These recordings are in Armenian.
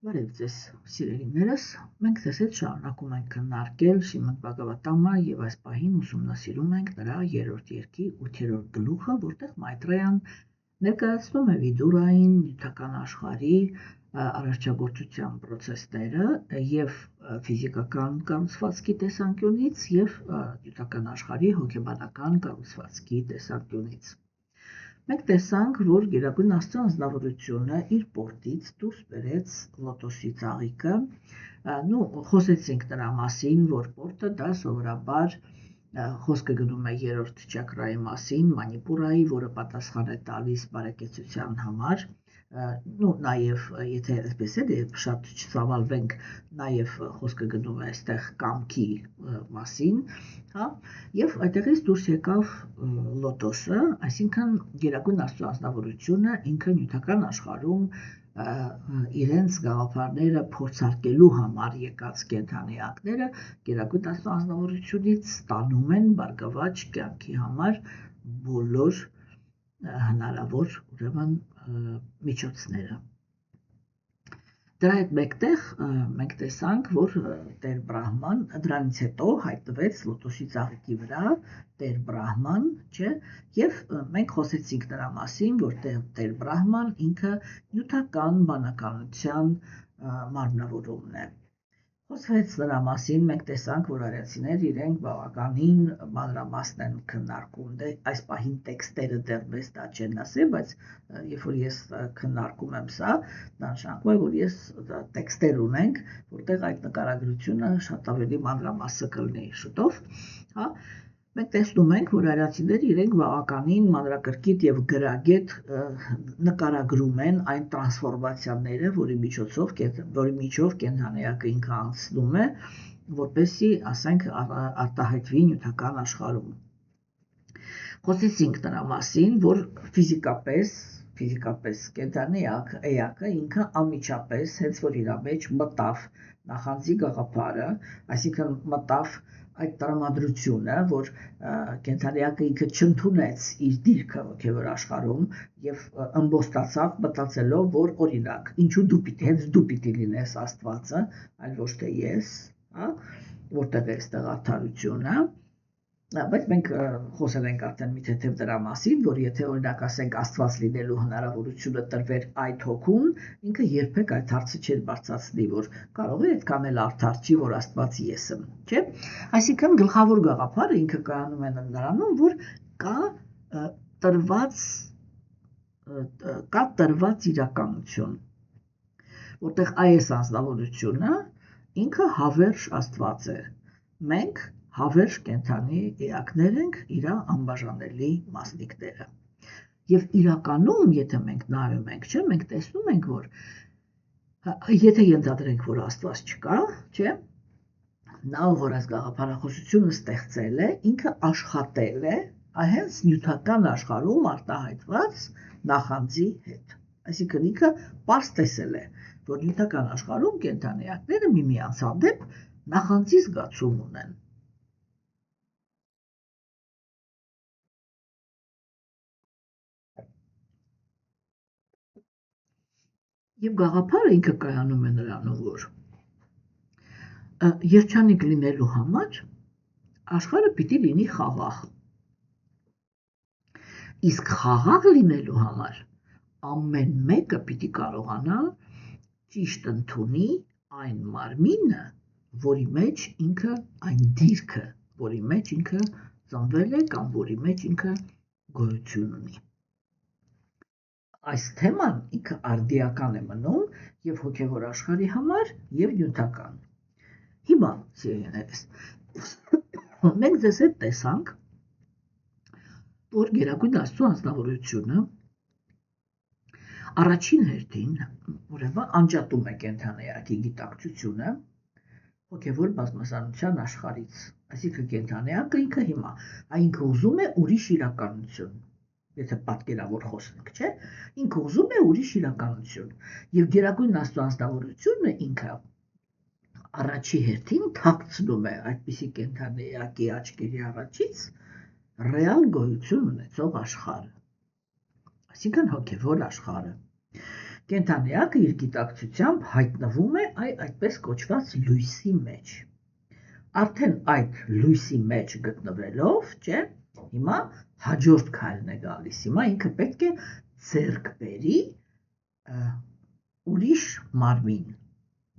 Բարև ձեզ, սիրելիներս, մենք ձեզ հետ շարունակում ենք քննարկել Շիմոն Բհագավատամը եւ այս պահին ուսումնասիրում ենք նրա 3-րդ երկի 8-րդ գլուխը, որտեղ Մայտրեյան ներկայացնում է վիդուրային նյութական աշխարհի արարչագործության process-ները եւ ֆիզիկական կառուցվածքի տեսանկյունից եւ նյութական աշխարհի հոգեբանական կառուցվածքի տեսանկյունից։ Մենք տեսանք, որ Գերագույն Աստծո անձնավորությունը իր պորտից դուրս բերեց լոտոսի ծաղիկը, խոսեցինք նրա մասին, որ պորտը դա սովորաբար խոսքը գնում է երրորդ չակրայի մասին, մանիպուրայի, որը պատասխան է տալիս բարեկեցության համար, նաև եթե այսպես է, շատ չծավալվենք, նաև խոսքը գնում է այստեղ կամքի մասին, հա, եւ այդտեղից դուրս եկավ լոտոսը, այսինքն Գերագույն Աստծո անձնավորությունը ինքը նյութական աշխարհում իրենց գաղափարները փորձարկելու համար եկած կենդանիակները Գերագույն Աստծո անձնավորությունից ստանում են բարգավաճ կյանքի համար բոլոր հնարավոր ուրեմն միջոցները։ Դրա հետ մեկտեղ մենք տեսանք, որ Տեր Բրահման դրանից հետո հայտնվեց լոտոսի ծաղիկի վրա Տեր Բրահման, չէ, եւ մենք խոսեցինք նրա մասին, որ Տեր Բրահման ինքը նյութական բանականության մարմնավորումն է։ Խոսվեց նրա մասին, մենք տեսանք, որ արիացիներ իրենք բավականին մանրամասն են քննարկում, այս պահին տեքստերը դեռ մեզ դա չեն ասել, բայց երբ որ ես քննարկում եմ սա, դա նշանակում է, որ ես տեքստեր ունենք, որտեղ այդ նկարագրությունը շատ ավելի մանրամասը կլինի շուտով, հա, մենք տեսնում ենք, որ արիացիները իրենք բավականին մանրակրկիտ եւ գրագետ նկարագրում են այն տրանսֆորմացիաները, որի միջով կենդանիակը ինքը անցնում է, որպեսզի, ասենք, արտահայտվի նյութական աշխարհում։ Խոսեցինք նրա մասին, որ ֆիզիկապես կենդանիակը ինքը անմիջապես, հենց որ իր մեջ մտավ նախանձի գաղափարը, այսինքն մտավ այդ տրամադրությունը, որ կենդանիակը ինքը չընդունեց իր դիրքը հոգևոր աշխարհում եւ ըմբոստացավ մտածելով, որ օրինակ, ինչու հենց դու պիտի լինես Աստվածը, այլ ոչ թե ես, հա, որտեղ է այստեղ արդարությունը, բայց մենք խոսել ենք արդեն մի թեթև դրա մասին, որ եթե օրինակ ասենք Աստված լինելու հնարավորությունը տրվեր այդ հոգուն, ինքը երբեք այդ հարցը չէր բարձրացնի, որ կարող է այդքան էլ արդար չի, որ Աստված ես եմ, չէ՞։ Այսինքն գլխավոր գաղափարը ինքը կայանում է նրանում, որ կա տրված իրականություն, որտեղ այս անձնավորությունը ինքը հավերժ Աստված է, մենք հավերժ կենդանի էակներ ենք իր անբաժանելի մասնիկները։ Եվ իրականում, եթե մենք նայում ենք, չէ, մենք տեսնում ենք, որ եթե ենթադրենք, որ Աստված չկա, չէ, նա որ այս գաղափարախոսությունը ստեղծել է, ինքը աշխատել է հենց նյութական աշխարհում արտահայտված նախանձի հետ։ Այսինքն ինքը պարզ տեսել է, որ նյութական աշխարհում կենդանիակները միմյանց հանդեպ նախանձի զգացում ունեն։ Եվ գաղափարը ինքը կայանում է նրանով, որ երջանիկ լինելու համար աշխարհը պիտի լինի խաղաղ։ Իսկ խաղաղ լինելու համար ամեն մեկը պիտի կարողանա ճիշտ ընդունի այն մարմինը, որի մեջ ինքը այն դիրքը, որի մեջ ինքը ծնվել է կամ որի մեջ ինքը գոյություն ունի։ Այս թեման ինքը արդիական է մնում եւ հոգեվոր աշխարհի համար եւ նյութական։ Հիմա, սիրելիներս, մենք ձեզ հետ տեսանք, որ Գերագույն Աստծո անձնավորությունը առաջին հերթին, ուրեմն անջատում է կենդանիակի գիտակցությունը հոգեվոր բազմազանության աշխարհից։ Այսինքն կենդանիակը ինքը հիմա, ինքը ուզում է ուրիշ իրականություն, եթե պատկերավոր խոսենք, չէ, ինքը ուզում է ուրիշ իրականություն, եւ Գերագույն Աստծո անձնավորությունը ինքը առաջի հերթին թաքցնում է այդպիսի կենդանիակի աչքերի առաջից ռեալ գոյություն ունեցող աշխարհը, այսինքն հոգեվոր աշխարհը։ կենդանեակը իր գիտակցությամբ հայտնվում է այդպես կոչված լույսի մեջ։ Արդեն այդ լույսի մեջ գտնվելով, չէ, հիմա հաջորդ քայլն է գալիս։ Հիմա ինքը պետք է ձեռք բերի ուրիշ մարմին,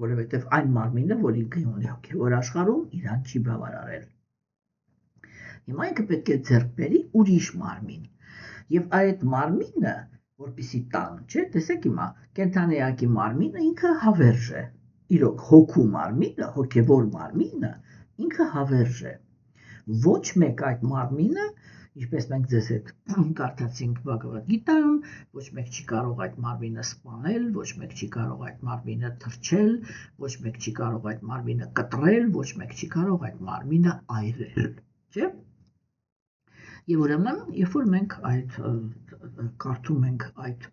որովհետև այն մարմինը, որ ինքը ունի հոգևոր աշխարհում, իրան չի բավարարել։ Հիմա ինքը պետք է ձեռք բերի ուրիշ մարմին։ Եվ այդ մարմինը, որպեսզի տան, չէ, տեսեք հիմա, կենդանեակի մարմինը ինքը հավերժ է։ Իրոք հոգու մարմինը, հոգևոր մարմինը ինքը հավերժ է։ Ոչ մեկ այդ մարմինը, ինչպես մենք ձեզ հետ կարդացինք Բհագավադ Գիտայում, ոչ մեկ չի կարող այդ մարմինը սպանել, ոչ մեկ չի կարող այդ մարմինը թրջել, ոչ մեկ չի կարող այդ մարմինը կտրել, ոչ մեկ չի կարող այդ մարմինը այրել, չէ՞։ Եվ ուրեմն, երբ որ մենք կարդում ենք այդ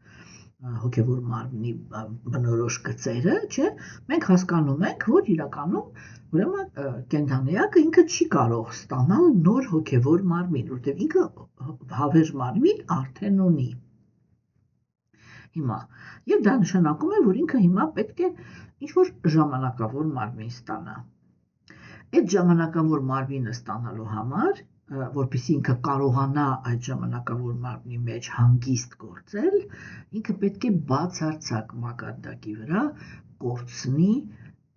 հոգևոր մարմնի բնորոշ գծերը, չէ, մենք հասկանում ենք, որ իրականում ուրեմն կենդանեակը ինքը չի կարող ստանալ նոր հոգևոր մարմին, որտեղ ինքը հավերժ մարմին արդեն ունի։ Հիմա, եւ դա նշանակում է, որ ինքը հիմա պետք է ինչ-որ ժամանակավոր մարմին ստանա։ Այդ ժամանակավոր մարմինը ստանալու համար, որպեսզի ինքը կարողանա այդ ժամանակավոր մարմնի մեջ հանգիստ գործել, ինքը պետք է բացարձակ մակարդակի վրա կորցնի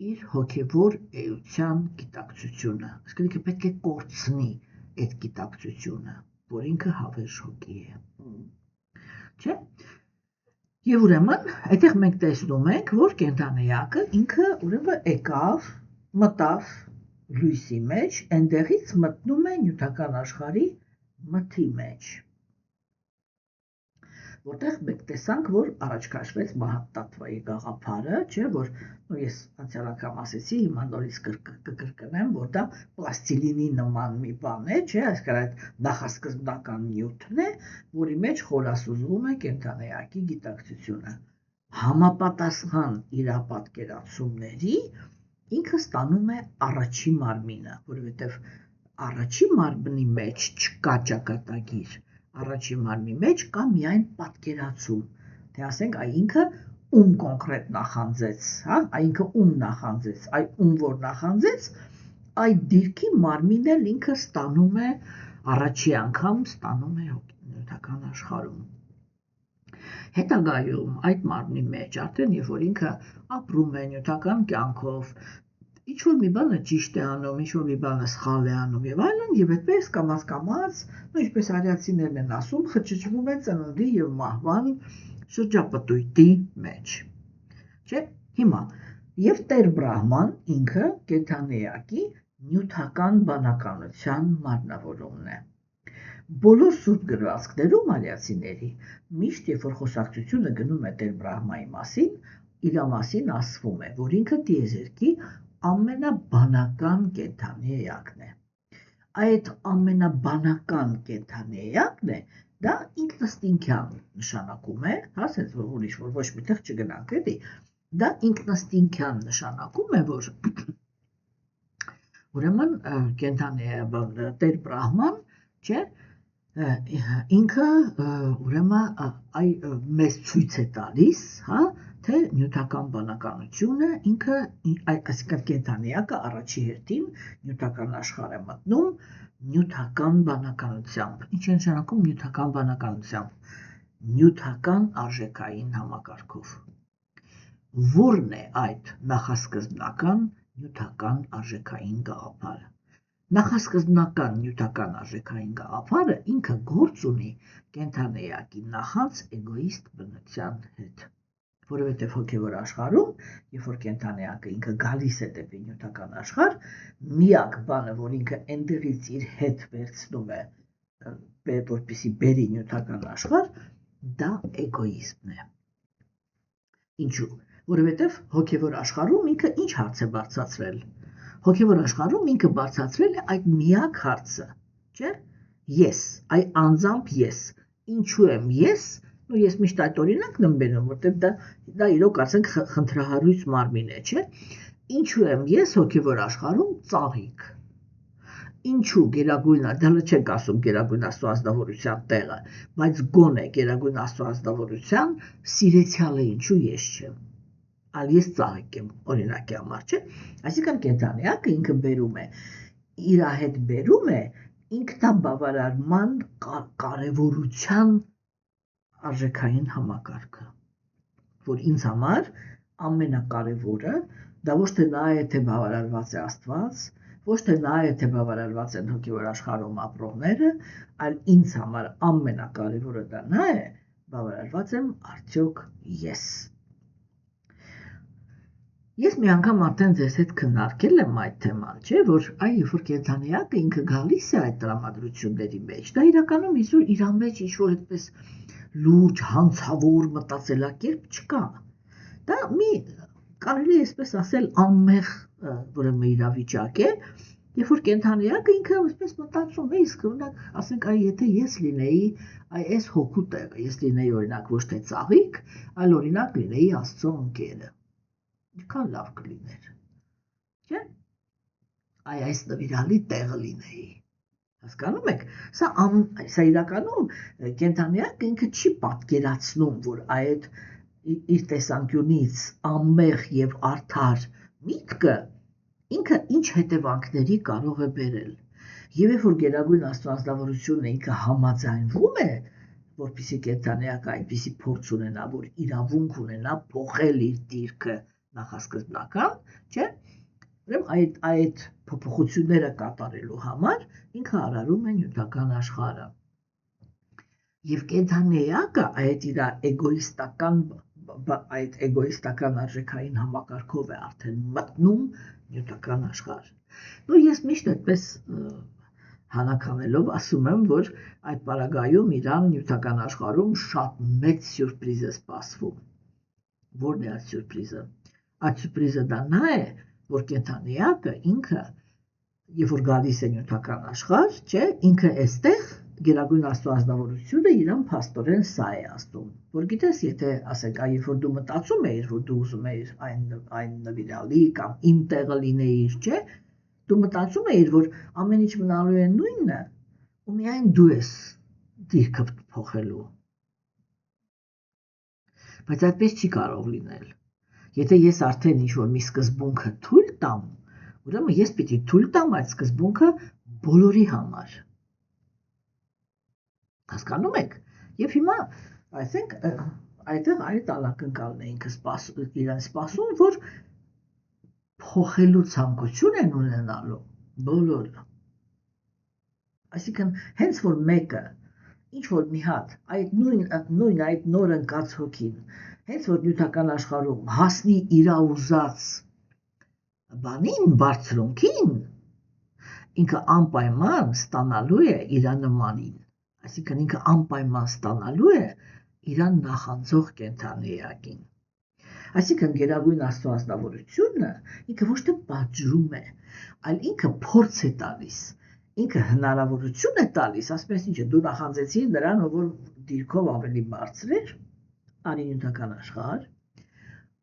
իր հոգևոր էության գիտակցությունը։ Այսինքն ինքը պետք է կորցնի այդ գիտակցությունը, որ ինքը հավերժ հոգի է։ Չէ՞։ Եվ ուրեմն, այդտեղ մենք տեսնում ենք, որ կենդանեակը ինքը ուրեմն եկավ, մտավ լույսի մեջ, այնտեղից մտնում է նյութական աշխարհի մթի մեջ, որտեղ մենք տեսանք, որ առաջ քաշվեց Մահատտվայի գաղափարը, չէ, որ ես անցյալ անգամ ասեցի, հիմա նորից կկրկնեմ, որ դա պլաստիլինի նման մի բան է, չէ, այսինքն այդ նախասկզբնական նյութն է, որի մեջ խորասուզվում է կենդանեակի գիտակցությունը։ Համապատասխան իր պատկերացումների ինքը ստանում է առաջի մարմինը, որովհետև առաջի մարմնի մեջ չկա ճակատագիր, առաջի մարմնի մեջ կա միայն պատկերացում, թե ասենք ինքը ում կոնկրետ նախանձեց, հա, ինքը ում նախանձեց, ում որ նախանձեց, այդ դիրքի մարմինն էլ ինքը ստանում է առաջի անգամ ստանում է նյութական աշխարհում։ Հետագայում այդ մարմնի մեջ արդեն երբ որ ինքը ապրում է նյութական կյանքով, ինչ-որ մի բանը ճիշտ է անում, ինչ-որ մի բանը սխալ է անում եւ այլն, եւ այդպես կամաց, ինչպես արիացիներն են ասում, խճճվում է ծննդի եւ մահվան շրջապտույտի մեջ։ Չէ՞։ Հիմա եւ Տեր Բրահման ինքը կենդանեակի նյութական բանականության մարմնավորումն է։ Բոլոր սուրբ գրվածքներում արիացիների միշտ երբ որ խոսակցությունը գնում է Տեր Բրահմայի մասին, իր մասին ասվում է, որ ինքը տիեզերքի ամենաբանական կենդանեակն է։ Այդ ամենաբանական կենդանեակն է, դա ինքնըստինքյան նշանակում է, ասես որ ուրիշ որ ոչ միտեղ չգնանք, էլի, դա ինքնըստինքյան նշանակում է, որ ուրեմն կենդանեա Տեր Բրահման, չէ, ինքը ուրեմն մեզ ցույց է տալիս, հա, թե նյութական բանականությունը ինքը այսինքն կենդանեակը առաջի հերթին նյութական աշխարհ է մտնում նյութական բանականությամբ։ Ինչ է նշանակում նյութական բանականությամբ։ Նյութական արժեքային համակարգով։ Որն է այդ նախասկզբնական նյութական արժեքային գաղափարը։ Նախասկզբնական նյութական արժեքային գաղափարը ինքը գործ ունի կենդանեակի նախած էգոիստ բնության հետ, որովհետև հոգևոր աշխարհում, երբ որ կենդանեակը ինքը գալիս է դեպի նյութական աշխարհ, միակ բանը, որ ինքը այնտեղից իր հետ վերցնում է, որպեսզի բերի նյութական աշխարհ, դա էգոիզմն է։ Ինչու՞։ Որովհետև հոգևոր աշխարհում ինքը ինչ հարց է բարձրացրել։ Հոգևոր աշխարհում ինքը բարձրացրել է այդ միակ հարցը, չէ՞։ Ես, անձամբ ես, ինչու եմ ես, ու ես միշտ այդ օրինակն եմ բերում, որտեղ դա իրոք ասենք խնդրահարույց մարմին է, չէ՞։ Ինչու եմ ես հոգևոր աշխարհում ծաղիկ։ ինչու գերագույն, դեռ չենք ասում գերագույն Աստծո ազնվորության տեղը, բայց գոնե գերագույն Աստծո ազնվորության սիրեցյալը ինչու ես չեմ։ Ալ ես ծաղիկ եմ, օրինակի համար, չէ։ Այսինքն կենդանիակը ինքը բերում է, իր հետ բերում է ինքնաբավարարման կարևորության արժեքային համակարգը, որ ինձ համար ամենակարևորը դա ոչ թե նա է, թե բավարարված է Աստված, ոչ թե նա է, թե բավարարված են հոգևոր աշխարհում ապրողները, այլ ինձ համար ամենակարևորը դա նա է, բավարարված եմ արդյոք ես։ Ես մի անգամ արդեն ձեզ հետ քննարկել եմ այդ թեման, չէ, որ երբ որ կենդանիակը ինքը գալիս է այդ տրամադրությունների մեջ, դա իրականում իր մեջ ինչ-որ այդպես լուրջ, հանցավոր մտածելակերպ չկա։ Դա մի կարելի է այսպես ասել անմեղ ուրեմն իրավիճակ է, երբ որ կենդանիակը ինքը այսպես մտածում է, իսկ օրինակ ասենք եթե ես լինեի այս հոգու տեղը, ես լինեի օրինակ ոչ թե ծաղիկ, այլ օրինակ լինեի Աստծո ընկերը։ Ինչքան լավ կլիներ, չէ՞։ Այս նվիրալի տեղը լինեի։ Հասկանում եք, սա իրականում կենդանիակը ինքը չի պատկերացնում, որ այդ իր տեսանկյունից անմեղ եւ արդար միտքը ինքը ինչ հետևանքների կարող է բերել։ Եվ երբ որ գերագույն Աստծո ազնվորությունը ինքը համաձայնվում է, որպեսզի կենդանիակը այդպիսի փորձ ունենա, որ իրավունք ունենա փոխել իր դիրքը նախասկզբնական, չէ՞։ Ուրեմն այդ փոփոխությունները կատարելու համար ինքը արարում է նյութական աշխարհը։ Եվ կենդանիակը այդ իր էգոիստական արժեքային համակարգով է արդեն մտնում նյութական աշխարհ։ Ու ես միշտ այդպես հանականելով ասում եմ, որ այդ պարագայում իրան նյութական աշխարհում շատ մեծ սյուրպրիզ է սպասվում։ Որն է այդ սյուրպրիզը։ Այդ սյուրպրիզը դա նա է, որ կենդանիակը ինքը, երբ որ գալիս է նյութական աշխարհ, չէ, ինքը այստեղ գերագույն Աստծո ազնվորությունը իրան փաստորեն սա է ասում, որ գիտես, եթե ասենք, երբ որ դու մտածում ես, որ դու ուզում ես այն նվիրալի կամ իմ տեղը լինեիր, չէ, դու մտածում ես, որ ամեն ինչ մնալու է նույնը, ու միայն դու ես դիրքը փոխելու։ Բայց այդպես չի կարող լինել։ Եթե ես արդեն ինչ-որ մի սկզբունքը թույլ տամ, ուրեմն ես պիտի թույլ տամ այդ սկզբունքը բոլորի համար։ Հասկանում եք։ Եվ հիմա, այսինք, այդտեղ այդ ալակնկալն է ինքը իրան սպասում, որ փոխելու ցանկություն են ունենալու բոլորը։ Այսինքն, հենց որ մեկը, ինչ որ մի հատ, այդ նույն այդ նոր ընկած հոգին, հենց որ նյութական աշխարհում հասնի իր ուզած բանին, բարձրունքին, ինքը անպայման ստանալու է իր նմանին, այսինքն ինքը անպայման ստանալու է իր նախանձող կենդանիակին։ Այսինքն գերագույն Աստծո ազնվորությունը ինքը ոչ թե պատժում է, այլ ինքը փորձ է տալիս, ինքը հնարավորություն է տալիս, ասես ինչը դու նախանձեցիր նրան, որ դիրքով ավելի բարձր էր, արի նյութական աշխարհ,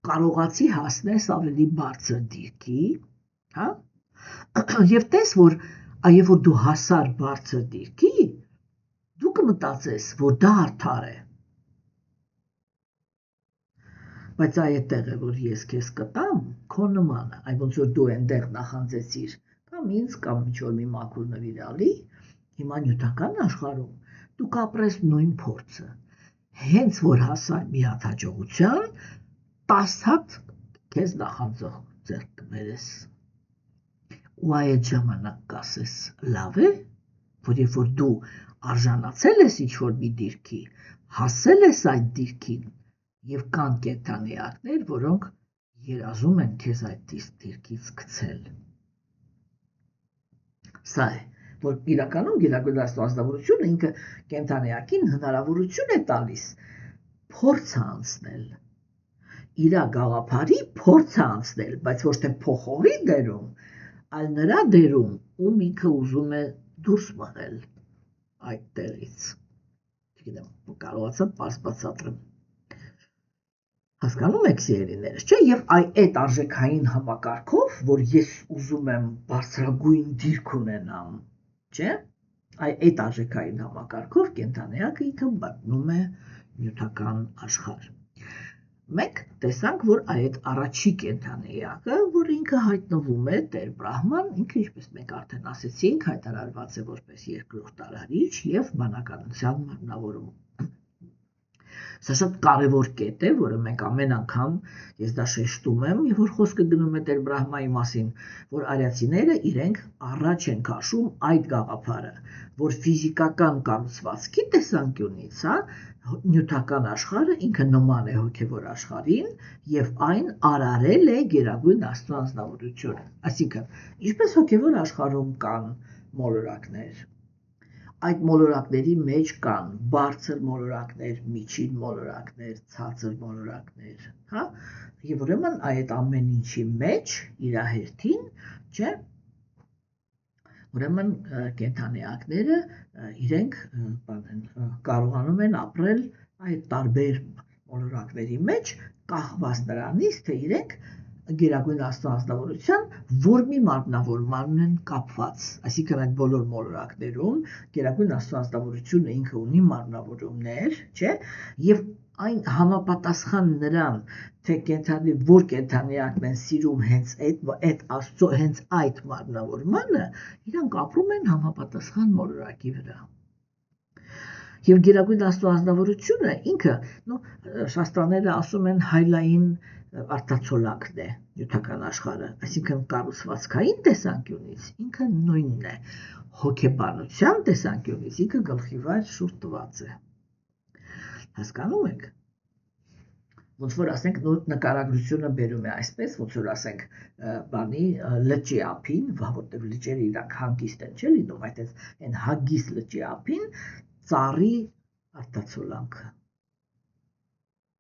կարողացի հասնես ավելի բարձր դիրքի, հա? Եվ տես, որ երբ որ դու հասար բարձր դիրքի, դու կմտածես, որ դա արդար է։ Բայց այդտեղ է, որ ես քեզ կտամ, քո նմանը, այ ոնց որ դու այնտեղ նախանձեցիր, կամ ինձ, կամ ինչ-որ մի մաքուր նվիրալի, հիմա նյութական աշխարհում դու կապրես նույն փորձը։ Հենց որ հասար մի հատ հաջողության, 10 հատ քեզ նախանձող ձեռք կբերես։ Ու այդ ժամանակ կասես, լավ է, որ երբ որ դու արժանացել ես ինչ-որ մի դիրքի, հասել ես այդ դիրքին, եւ կան կենդանիակներ, որոնք երազում են քեզ այդ դիրքից գցել։ Սա է, որ իրականում գերագույն Աստծո ազնվորությունը ինքը կենդանիակին հնարավորություն է տալիս փորձ անցնել, իր գաղափարի փորձ անցնել, բայց ոչ թե փոխողի դերում, այլ նրա դերում, ում ինքը ուզում է դուրս մղել այդ տեղից։ Չգիտեմ, կարողացա պարզ բացատրեմ։ Հասկանում եք սիրելիներս, չէ՞, եւ այդ արժեքային համակարգով, որ ես ուզում եմ բարձրագույն դիրք ունենամ, չէ, այդ արժեքային համակարգով կենդանեակը ինքը մտնում է նյութական աշխարհ։ Մենք տեսանք, որ այդ առաջի կենդանեակը, որ ինքը հայտնվում է Տեր Բրահման, ինքը ինչպես մենք արդեն ասեցինք, հայտարարված է որպես երկրորդ արարիչ եւ բանականության մարմնավորում։ Սա շատ կարևոր կետ է, որը մենք ամեն անգամ ես դա շեշտում եմ, եւ որ խոսքը գնում է Տեր Բրահմայի մասին, որ արիացիները իրենք առաջ են քաշում այդ գաղափարը, որ ֆիզիկական կառուցվածքի տեսանկյունից, նյութական աշխարհը ինքը նման է հոգևոր աշխարհին եւ այն արարել է Գերագույն Աստծո անձնավորությունը։ Այսինքն, ինչպես հոգևոր աշխարհում կան մոլորակներ, այդ մոլորակների մեջ կան բարձր մոլորակներ, միջին մոլորակներ, ցածր մոլորակներ, հա? Եվ ուրեմն այդ ամեն ինչի մեջ իր հերթին, չէ՞, ուրեմն կենդանեակները իրենք կարողանում են ապրել այդ տարբեր մոլորակների մեջ, կախված նրանից, թե իրենք Գերագույն Աստծո անձնավորության որ մի մարմնավորման են կապված, այսինքն այդ բոլոր մոլորակներում Գերագույն Աստծո անձնավորությունը ինքը ունի մարմնավորումներ, չէ՞, եւ այն համապատասխան նրան, թե կենդանի որ կենդանեակն են սիրում հենց այդ Աստծո հենց այդ մարմնավորմանը, իրանք ապրում են համապատասխան մոլորակի վրա։ Եվ Գերագույն Աստծո անձնավորությունը ինքը, շաստաները ասում են հայլային արտացոլակն է նյութական աշխարհը, այսինքն կառուցվածքային տեսանկյունից ինքը նույնն է, հոգեբանության տեսանկյունից ինքը գլխիվայր շուրջ տված է։ Հասկանում եք։ Ոնց որ ասենք նկարագրությունը բերում է այսպես, ոնց որ ասենք բանի լճի ափին, որտեղ լճերը իրանք հանգիստ են, չէ՞ լինում, այն հագիստ լճի ափին ծառի արտացոլանքը։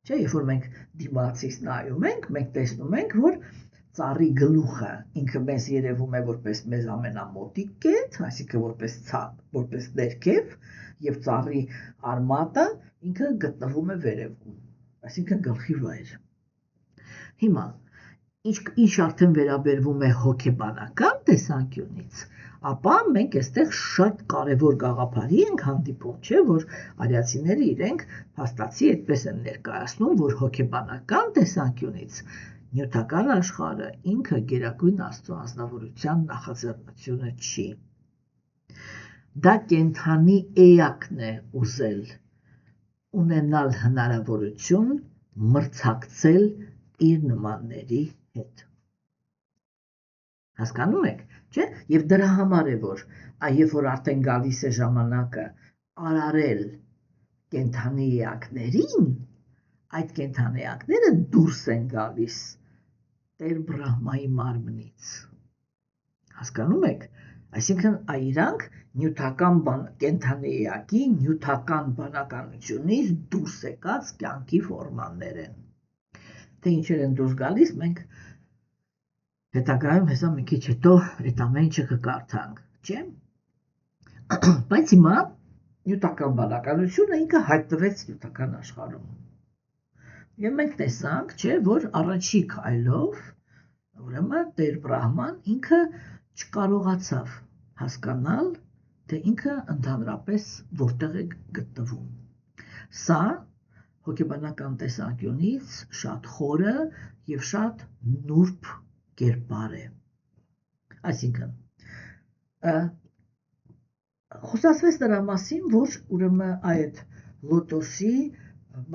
Չէ, երբ որ մենք դիմացից նայում ենք, մենք տեսնում ենք, որ ծառի գլուխը ինքը մեզ երևում է որպես մեզ ամենամոտիկ կետ, այսինքն որպես ցապ, որպես ներքև, եւ ծառի արմատը ինքը գտնվում է վերևում, այսինքն գլխի վայր։ Հիմա ինչ արդեն վերաբերվում է հոգեբանական տեսանկյունից, ապա մենք այստեղ շատ կարևոր գաղափարի ենք հանդիպում, չէ՞, որ արիացիները իրենք փաստացի այդպես են ներկայացնում, որ հոգեբանական տեսանկյունից նյութական աշխարհը ինքը Գերագույն Աստծո անձնավորության նախաձեռնությունը չի։ Դա կենդանի էակն է ուզել ունենալ հնարավորություն մրցակցել իր նմանների հետ։ Հասկանում եք, չէ՞, եւ դրա համար է որ երբ որ արդեն գալիս է ժամանակը արարել կենդանի էակներին, այդ կենդանեակները դուրս են գալիս Տեր Բրահմայի մարմնից։ Հասկանում եք, այսինքն իրանք նյութական կենդանեակի նյութական բանականությունից դուրս եկած կյանքի ֆորմաններ են։ Թե ինչեր են դուրս գալիս, մենք հետագայում հեսա մի քիչ հետո այդ ամեն ինչը կկարդանք, չէ՞։ Բայց հիմա նյութական բանականությունը ինքը հայտնվեց նյութական աշխարհում։ Եվ մենք տեսանք, չէ, որ առաջի քայլով, ուրեմն Տեր Բրահման ինքը չկարողացավ հասկանալ, թե ինքը ընդհանրապես որտեղ է գտնվում։ Սա հոգեբանական տեսանկյունից շատ խորը եւ շատ նուրբ կերպար է։ Այսինքն, խոսացվեց նրա մասին, որ ուրեմն այդ լոտոսի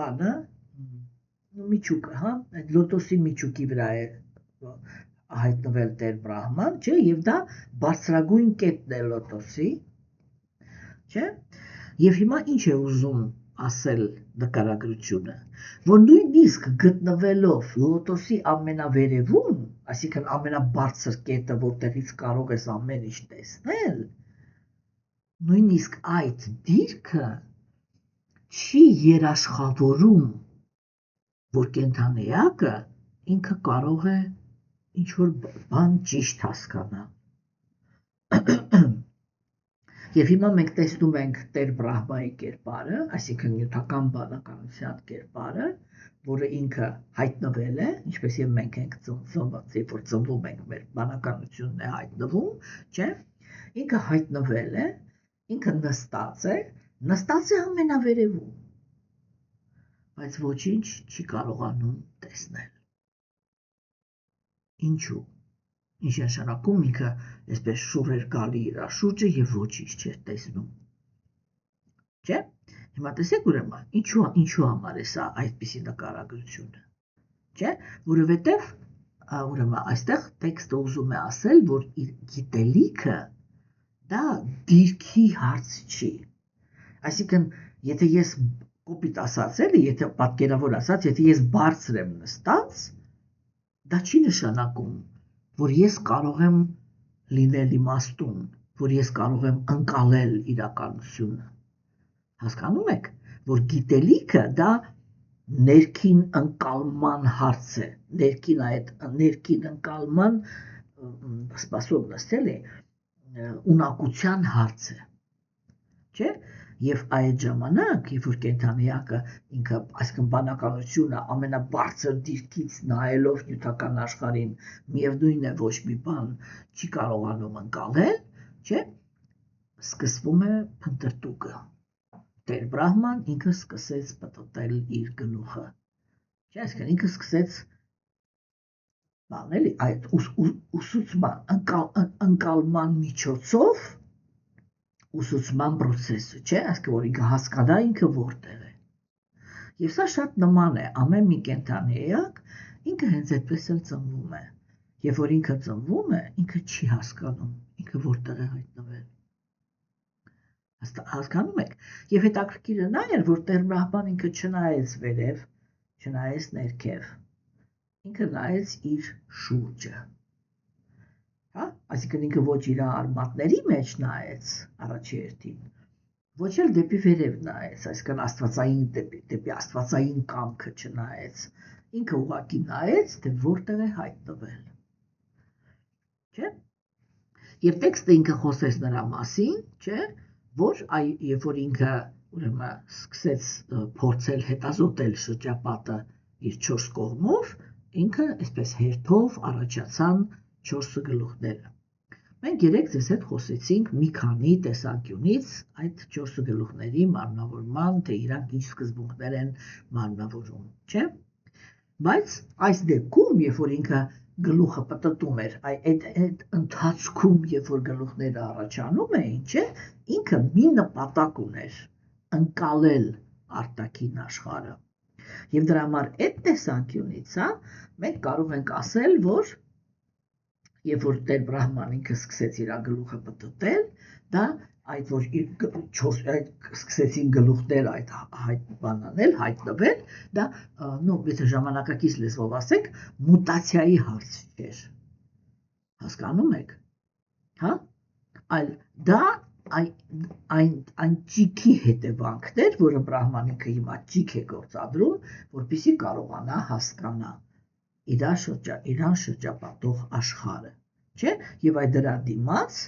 բանը միջուկը, հա, այդ լոտոսի միջուկի վրա է հայտնվել Տեր Բրահման, չէ, եւ դա բարձրագույն կետն է լոտոսի, չէ, եւ հիմա ինչ է ուզում ասել նկարագրությունը, որ նույնիսկ գտնվելով լոտոսի ամենավերևում, այսինքն ամենաբարձր կետը, որտեղից կարող ես ամեն ինչ տեսնել, նույնիսկ այդ դիրքը չի երաշխավորում, որ կենդանեակը ինքը կարող է ինչ-որ բան ճիշտ հասկանա։ Եվ հիմա մենք տեսնում ենք Տեր Բրահմայի կերպարը, այսինքն նյութական բանականության կերպարը, որը ինքը հայտնվել է, ինչպես եւ մենք ենք ծնված, երբ որ ծնվում ենք, մեր բանականությունն է հայտնվում, չէ՞։ Ինքը հայտնվել է, ինքը նստած է ամենավերևում, բայց ոչինչ չի կարողանում տեսնել։ Ինչու՞։ Ինչ նշանակում ինքը այսպես շուռ էր գալի իր շուրջը եւ ոչինչ չէր տեսնում։ Չէ՞։ Հիմա տեսեք ուրեմն ինչու համար է սա այդպիսի նկարագրությունը։ Չէ՞, որովհետեւ ուրեմն այստեղ տեքստը ուզում է ասել, որ իր գիտելիքը դա դիրքի հարց չի։ Այսինքն, եթե ես կոպիտ ասած էլի, եթե պատկերավոր ասած, եթե ես բարձր եմ նստած, դա չի նշանակում, որ ես կարող եմ լինել իմաստուն, որ ես կարող եմ ընկալել իրականությունը։ Հասկանում եք, որ գիտելիքը դա ներքին ընկալման հարց է, ներքին ընկալման սպասովնաստ էլի ունակության հարց է, չէ՞։ Եվ այդ ժամանակ, երբ որ կենդանիակը ինքը, այսինքն բանականությունը ամենաբարձր դիրքից նայելով նյութական աշխարհին, միևնույն է ոչ մի բան չի կարողանում ընկալել, չէ՞, սկսվում է փնտրտուքը։ Տեր Բրահման ինքը սկսեց պտտել իր գլուխը, չէ՞, այսինքն ինքը սկսեց բան էլի այդ ուսուցման ընկալման միջոցով ուսուցման process-ը, չէ՞, այսինքն որ ինքը հասկանա ինքը որտեղ է։ Եվ սա շատ նման է ամեն մի կենդանի էակ, ինքը հենց այդպես էլ ծնվում է։ Երբ որ ինքը ծնվում է, ինքը չի հասկանում, ինքը որտեղ է հայտնվել։ Հասկանում եք։ Եվ հետաքրքիրը նա էր, որ Տեր Բրահման ինքը չնայեց վերև, չնայեց ներքև, ինքը նայեց իր շուրջը։ Հա, այսինքն ինքը ոչ իր արմատների մեջ նայեց առաջի հերթին, ոչ էլ դեպի վերև նայեց, այսինքն աստվածային դեպի աստվածային կամքը չնայեց, ինքը ուղղակի նայեց, թե որտեղ է հայտնվել։ Չէ՞։ Եվ տեքստը ինքը խոսեց նրա մասին, չէ՞, որ երբ որ ինքը ուրեմն սկսեց փորձել հետազոտել շրջապատը իր 4 կողմով, ինքը այսպես հերթով առաջացան 4 գլուխները։ Մենք երեք ձեզ հետ խոսեցինք մի քանի տեսանկյունից այդ 4 գլուխների մարմնավորման, թե իրանք ինչ սկզբունքներ են մարմնավորում, չէ՞։ Բայց այս դեպքում, երբ որ ինքը գլուխը պտտում էր, այդ ընթացքում, երբ որ գլուխները առաջանում էին, չէ, ինքը մի նպատակ ուներ՝ ընկալել արտաքին աշխարհը։ Եվ դրա համար այդ տեսանկյունից, մենք կարող ենք ասել, որ երբ որ Տեր Բրահման ինքը սկսեց իր գլուխը պտտել, դա այդ որ սկսեցին գլուխներ այդ բանանել, հայտնվել, դա եթե ժամանակակից լեզվով ասենք, մուտացիայի հարց չէր։ Հասկանում եք։ Հա? Այլ դա այն ճիքի հետևանքներ, որը Բրահման ինքը հիմա ճիք է գործադրում, որպեսզի կարողանա հասկանա իրան շրջապատող աշխարհը, չէ՞։ Եվ այդ դրա դիմաց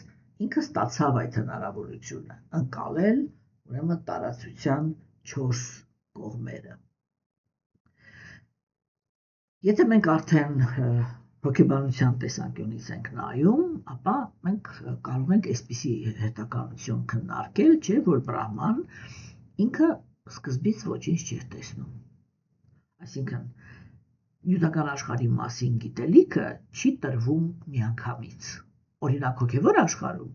ինքը ստացավ այդ հնարավորությունը ընկալել ուրեմն տարածության 4 կողմերը։ Եթե մենք արդեն հոգեբանության տեսանկյունից ենք նայում, ապա մենք կարող ենք այսպիսի հետաքննություն քննարկել, չէ՞, որ Բրահման ինքը սկզբից ոչինչ չէր տեսնում։ Այսինքն նյութական աշխարհի մասին գիտելիքը չի տրվում միանգամից։ Օրինակ հոգևոր աշխարհում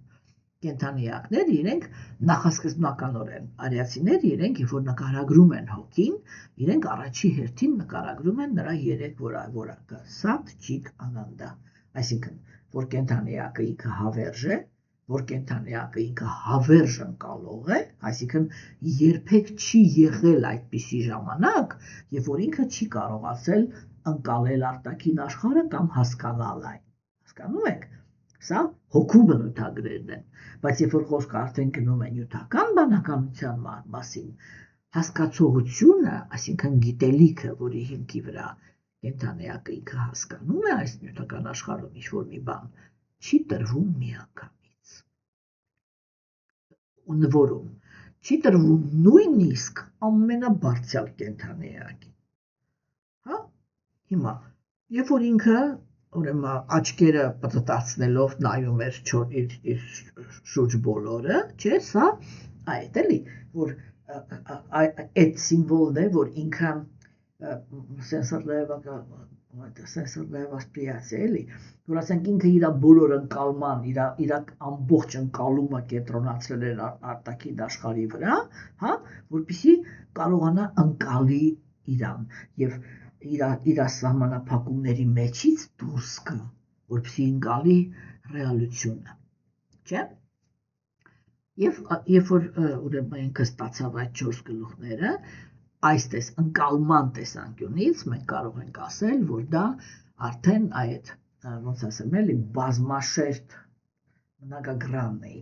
կենդանիակները իրենք նախասկզբնականորեն, արիացիները իրենք երբ որ նկարագրում են հոգին, իրենք առաջի հերթին նկարագրում են նրա 3 որակը՝ սաթ, ճիք, անանդա։ Այսինքն, որ կենդանիակը ինքը հավերժ է, որ կենդանիակը ինքը հավերժ ընկալող է, այսինքն երբեք չի եղել այդպիսի ժամանակ, երբ որ ինքը չի կարողացել ընկալել արտաքին աշխարհը կամ հասկանալ այն։ Հասկանում եք։ Սա հոգու բնութագրերն են, բայց երբ որ խոսքը արդեն գնում է նյութական բանականության մասին, հասկացողությունը, այսինքն գիտելիքը, որի հիմքի վրա կենդանիակը ինքը հասկանում է այս նյութական աշխարհում ինչ-որ մի բան, չի տրվում միանգամից։ Նվորում, չի տրվում նույնիսկ ամենաբարձր կենդանիակին։ Հա, հիմա, երբ որ ինքը ուրեմն աչքերը պտտացնելով նայում էր իր շուրջ բոլորը, չէ՞, սա այդ էլի, որ այդ սիմվոլն է, որ ինքը սենսորное восприятие, էլի, որ ասենք ինքը իր բոլոր ընկալման, իր ամբողջ ընկալումը կենտրոնացրել էր արտաքին աշխարհի վրա, հա, որպեսզի կարողանա ընկալի իրան եւ իր սահմանափակումների մեջից դուրս գա, որպեսզի ընկալի ռեալությունը, չէ՞։ Եվ երբ որ ուրեմն ինքը ստացավ այդ 4 գլուխները, այս ընկալման տեսանկյունից մենք կարող ենք ասել, որ դա արդեն այդ ոնց ասեմ, էլի բազմաշերտ մնագագրանն է,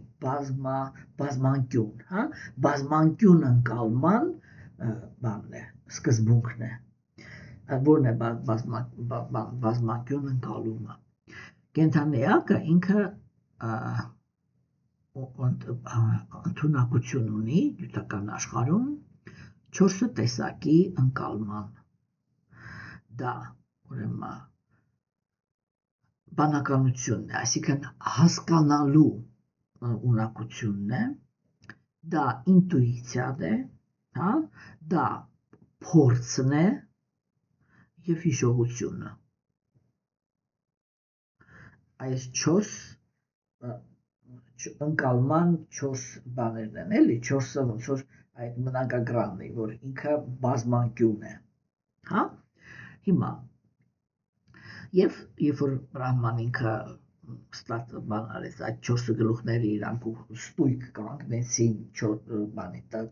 բազմանկյուն, հա, բազմանկյուն ընկալման բանն է, սկզբունքն է, որն է բազմանկյուն ընկալումը։ Կենդանեակը ինքը ընդունակություն ունի նյութական աշխարհում 4 տեսակի ընկալման։ Դա ուրեմն բանականությունն է, այսինքն հասկանալու ունակությունն է, դա ինտուիցիան է, հա, դա փորձն է եւ հիշողությունը։ Այս 4 ընկալման 4 բաներն են, էլի 4-ը ոնց որ այդ մնագագրանն է, որ ինքը բազմանկյուն է, հա։ Հիմա եւ երբ որ Բրահման ինքը բան արեց, այդ 4 գլուխները իրանք ստույգ կանգնեցին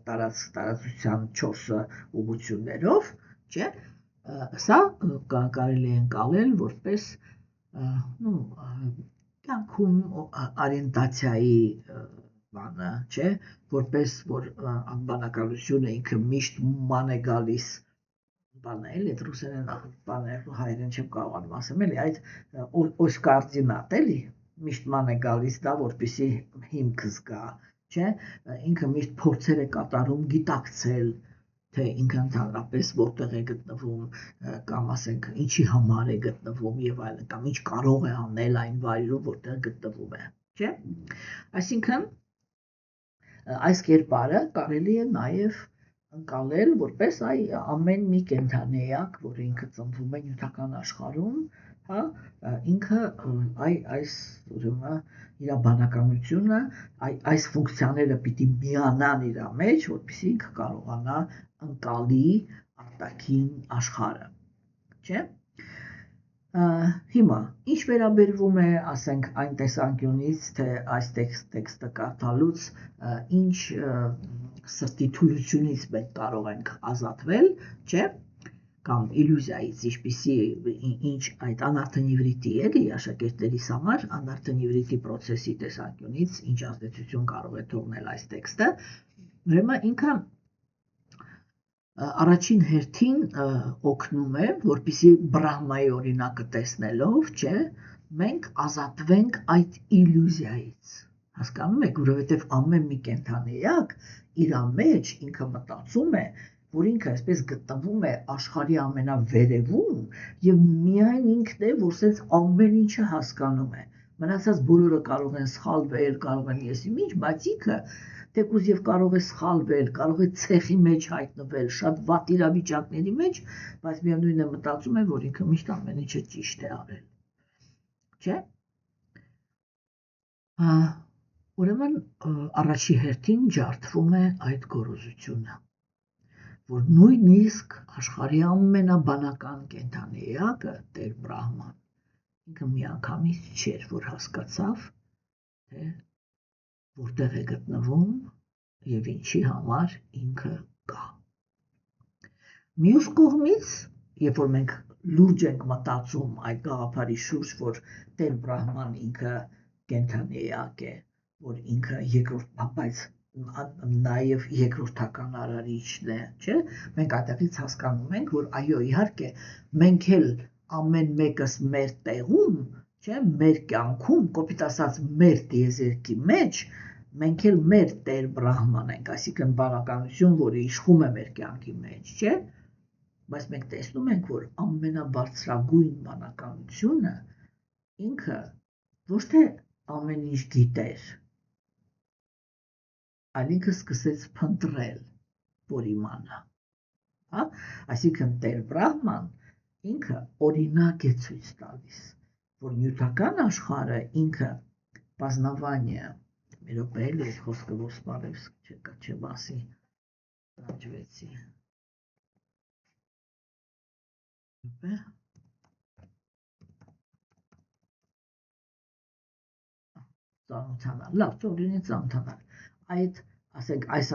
տարածության 4 ուղղություններով, չէ՞, սա կարելի է ընկալել որպես կյանքում օրիենտացիայի բանը, չէ, որպես որ բանականությունը ինքը միշտ ման է գալիս, բանը էլի, այդ ռուսերեն բանը հայերեն չեմ կարողանում ասեմ, էլի, այդ ось координат, էլի, միշտ ման է գալիս դա, որպեսզի հիմք զգա, չէ, ինքը միշտ փորձեր է կատարում գիտակցել, թե ինքը ընդհանրապես որտեղ է գտնվում, կամ ասենք ինչի համար է գտնվում եւ այլն, կամ ինչ կարող է անել այն վայրում, որտեղ գտնվում է, չէ՞։ Այսինքն այս կերպարը կարելի է նաեւ ընկալել որպես ամեն մի կենդանեակ, որ ինքը ծնվում է նյութական աշխարհում, հա, ինքը այս ուրեմն իր բանականությունը, այս ֆունկցիաները պիտի միանան իր մեջ, որպեսզի ինքը կարողանա ընկալի արտաքին աշխարհը, չէ՞։ Հիմա ինչ վերաբերվում է, ասենք, այն տեսանկյունից, թե այս տեքստը կարդալուց ինչ սրտի թուլությունից մենք կարող ենք ազատվել, չէ՞, կամ իլյուզիայից, ինչպիսի ինչ այդ անարդնիվրիտի էլի աշակերտներիս համար անարդնիվրիտի process-ի տեսանկյունից ինչ ազդեցություն կարող է թողնել այս տեքստը, ուրեմն ինքը առաջին հերթին օգնում է, որպեսզի Բրահմայի օրինակը տեսնելով, չէ, մենք ազատվենք այդ իլյուզիայից, հասկանում եք, որովհետև ամեն մի կենդանեակ իր մեջ ինքը մտածում է, որ ինքը այսպես գտնվում է աշխարհի ամենավերևում եւ միայն ինքն է, որ սենց ամեն ինչը հասկանում է։ Մնացած բոլորը կարող են սխալվել, կարող են եսիմինչ, բայց ինքը թեկուզ եւ կարող է սխալվել, կարող է ցեխի մեջ հայտնվել, շատ վատ իրավիճակների մեջ, բայց միևնույն է մտածում է, որ ինքը միշտ ամեն ինչը ճիշտ է արել։ Չէ՞։ Ուրեմն առաջի հերթին ջարդվում է այդ գոռոզությունը, որ նույնիսկ աշխարհի ամենաբանական կենդանեակը Տեր Բրահման ինքը միանգամից չէր, որ հասկացավ, թե որտեղ է գտնվում եւ ինչի համար ինքը կա։ Մյուս կողմից, երբ որ մենք լուրջ ենք մտածում այդ գաղափարի շուրջ, որ Տեր Բրահման ինքը կենդանեակ է, որ ինքը երկրորդ, բայց նաև երկրորդական արարիչն է, չէ՞։ Մենք այդտեղից հասկանում ենք, որ այո, իհարկե, մենք էլ ամեն մեկս մեր տեղում, չէ՞, մեր կյանքում, կոպիտ ասած, մեր տիեզերքի մեջ, մենք էլ մեր Տեր Բրահման ենք, այսինքն բանականություն, որը իշխում է մեր կյանքի մեջ, չէ՞։ Բայց մենք տեսնում ենք, որ ամենաբարձրագույն բանականությունը ինքը ոչ թե ամեն ինչ գիտեր, այլ ինքը սկսեց փնտրել, որ իմանա, հա, այսինքն Տեր Բրահման ինքը օրինակ է ցույց տալիս, որ նյութական աշխարհը ինքը բազմավանյա, մի րոպե էլի այդ խոսքը որ սպառեց չմասի տանջվեցի, րոպե ծանոթանալ, լավ, ծորինի ծանոթանալ, այդ, ասենք, այս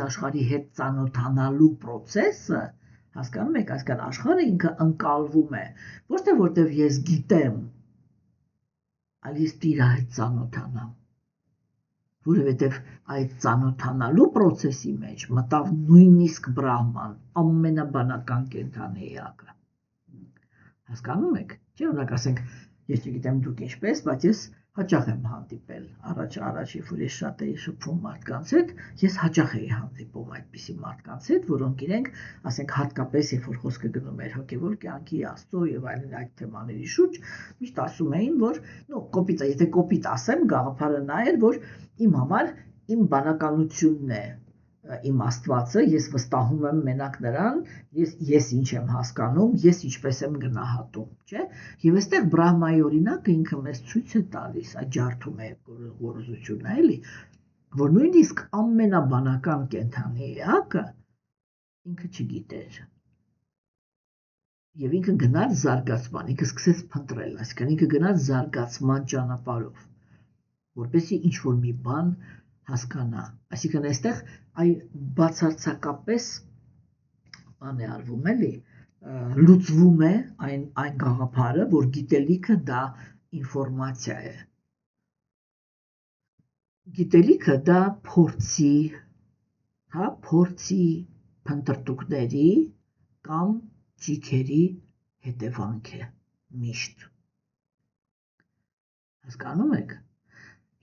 աշխարհի հետ ծանոթանալու process-ը, հասկանում եք, այսքան աշխարհը ինքը ընկալվում է, ոչ թե որտեվ ես գիտեմ, այլ ես իր հետ ծանոթանամ, որովհետև այդ ծանոթանալու process-ի մեջ մտավ նույնիսկ Բրահման, ամենաբանական կենդանի էակը, հասկանում եք, չէ՞ օրինակ ասենք, ես չգիտեմ դուք ինչպես, բայց ես հաճախ եմ հանդիպել, առաջի որ ես շատ էի շփվում մարդկանց հետ, ես հաճախ էի հանդիպում այդպիսի մարդկանց հետ, որոնք իրենք, ասենք հատկապես երբ որ խոսքը գնում էր հոգևոր կյանքի, Աստծո եւ այլն այդ թեմաների շուրջ, միշտ ասում էին, որ, կոպիտ, եթե կոպիտ ասեմ, գաղափարը նա էր, որ իմ համար իմ բանականությունն է իմ Աստվածը, ես վստահում եմ մենակ նրան, ես ինչ եմ հասկանում, ես ինչպես եմ գնահատում, չէ՞։ Եվ այստեղ Բրահմայի օրինակը ինքը մեզ ցույց է տալիս, այդ ջարդում է գոռոզությունը, էլի, որ նույնիսկ ամենաբանական կենդանի էակը ինքը չգիտեր։ Եվ ինքը գնաց զարգացման, ինքը սկսեց փնտրել, այսինքն ինքը գնաց զարգացման ճանապարհով, որպեսզի ինչ-որ մի բան հասկանա, այսինքն այստեղ այ բացարձակապես բան է արվում, էլի, լուծվում է այն գաղափարը, որ գիտելիքը դա ինֆորմացիա է, գիտելիքը դա փորձի, փնտրտուքների կամ ճիգերի հետևանք է, միշտ, հասկանում եք,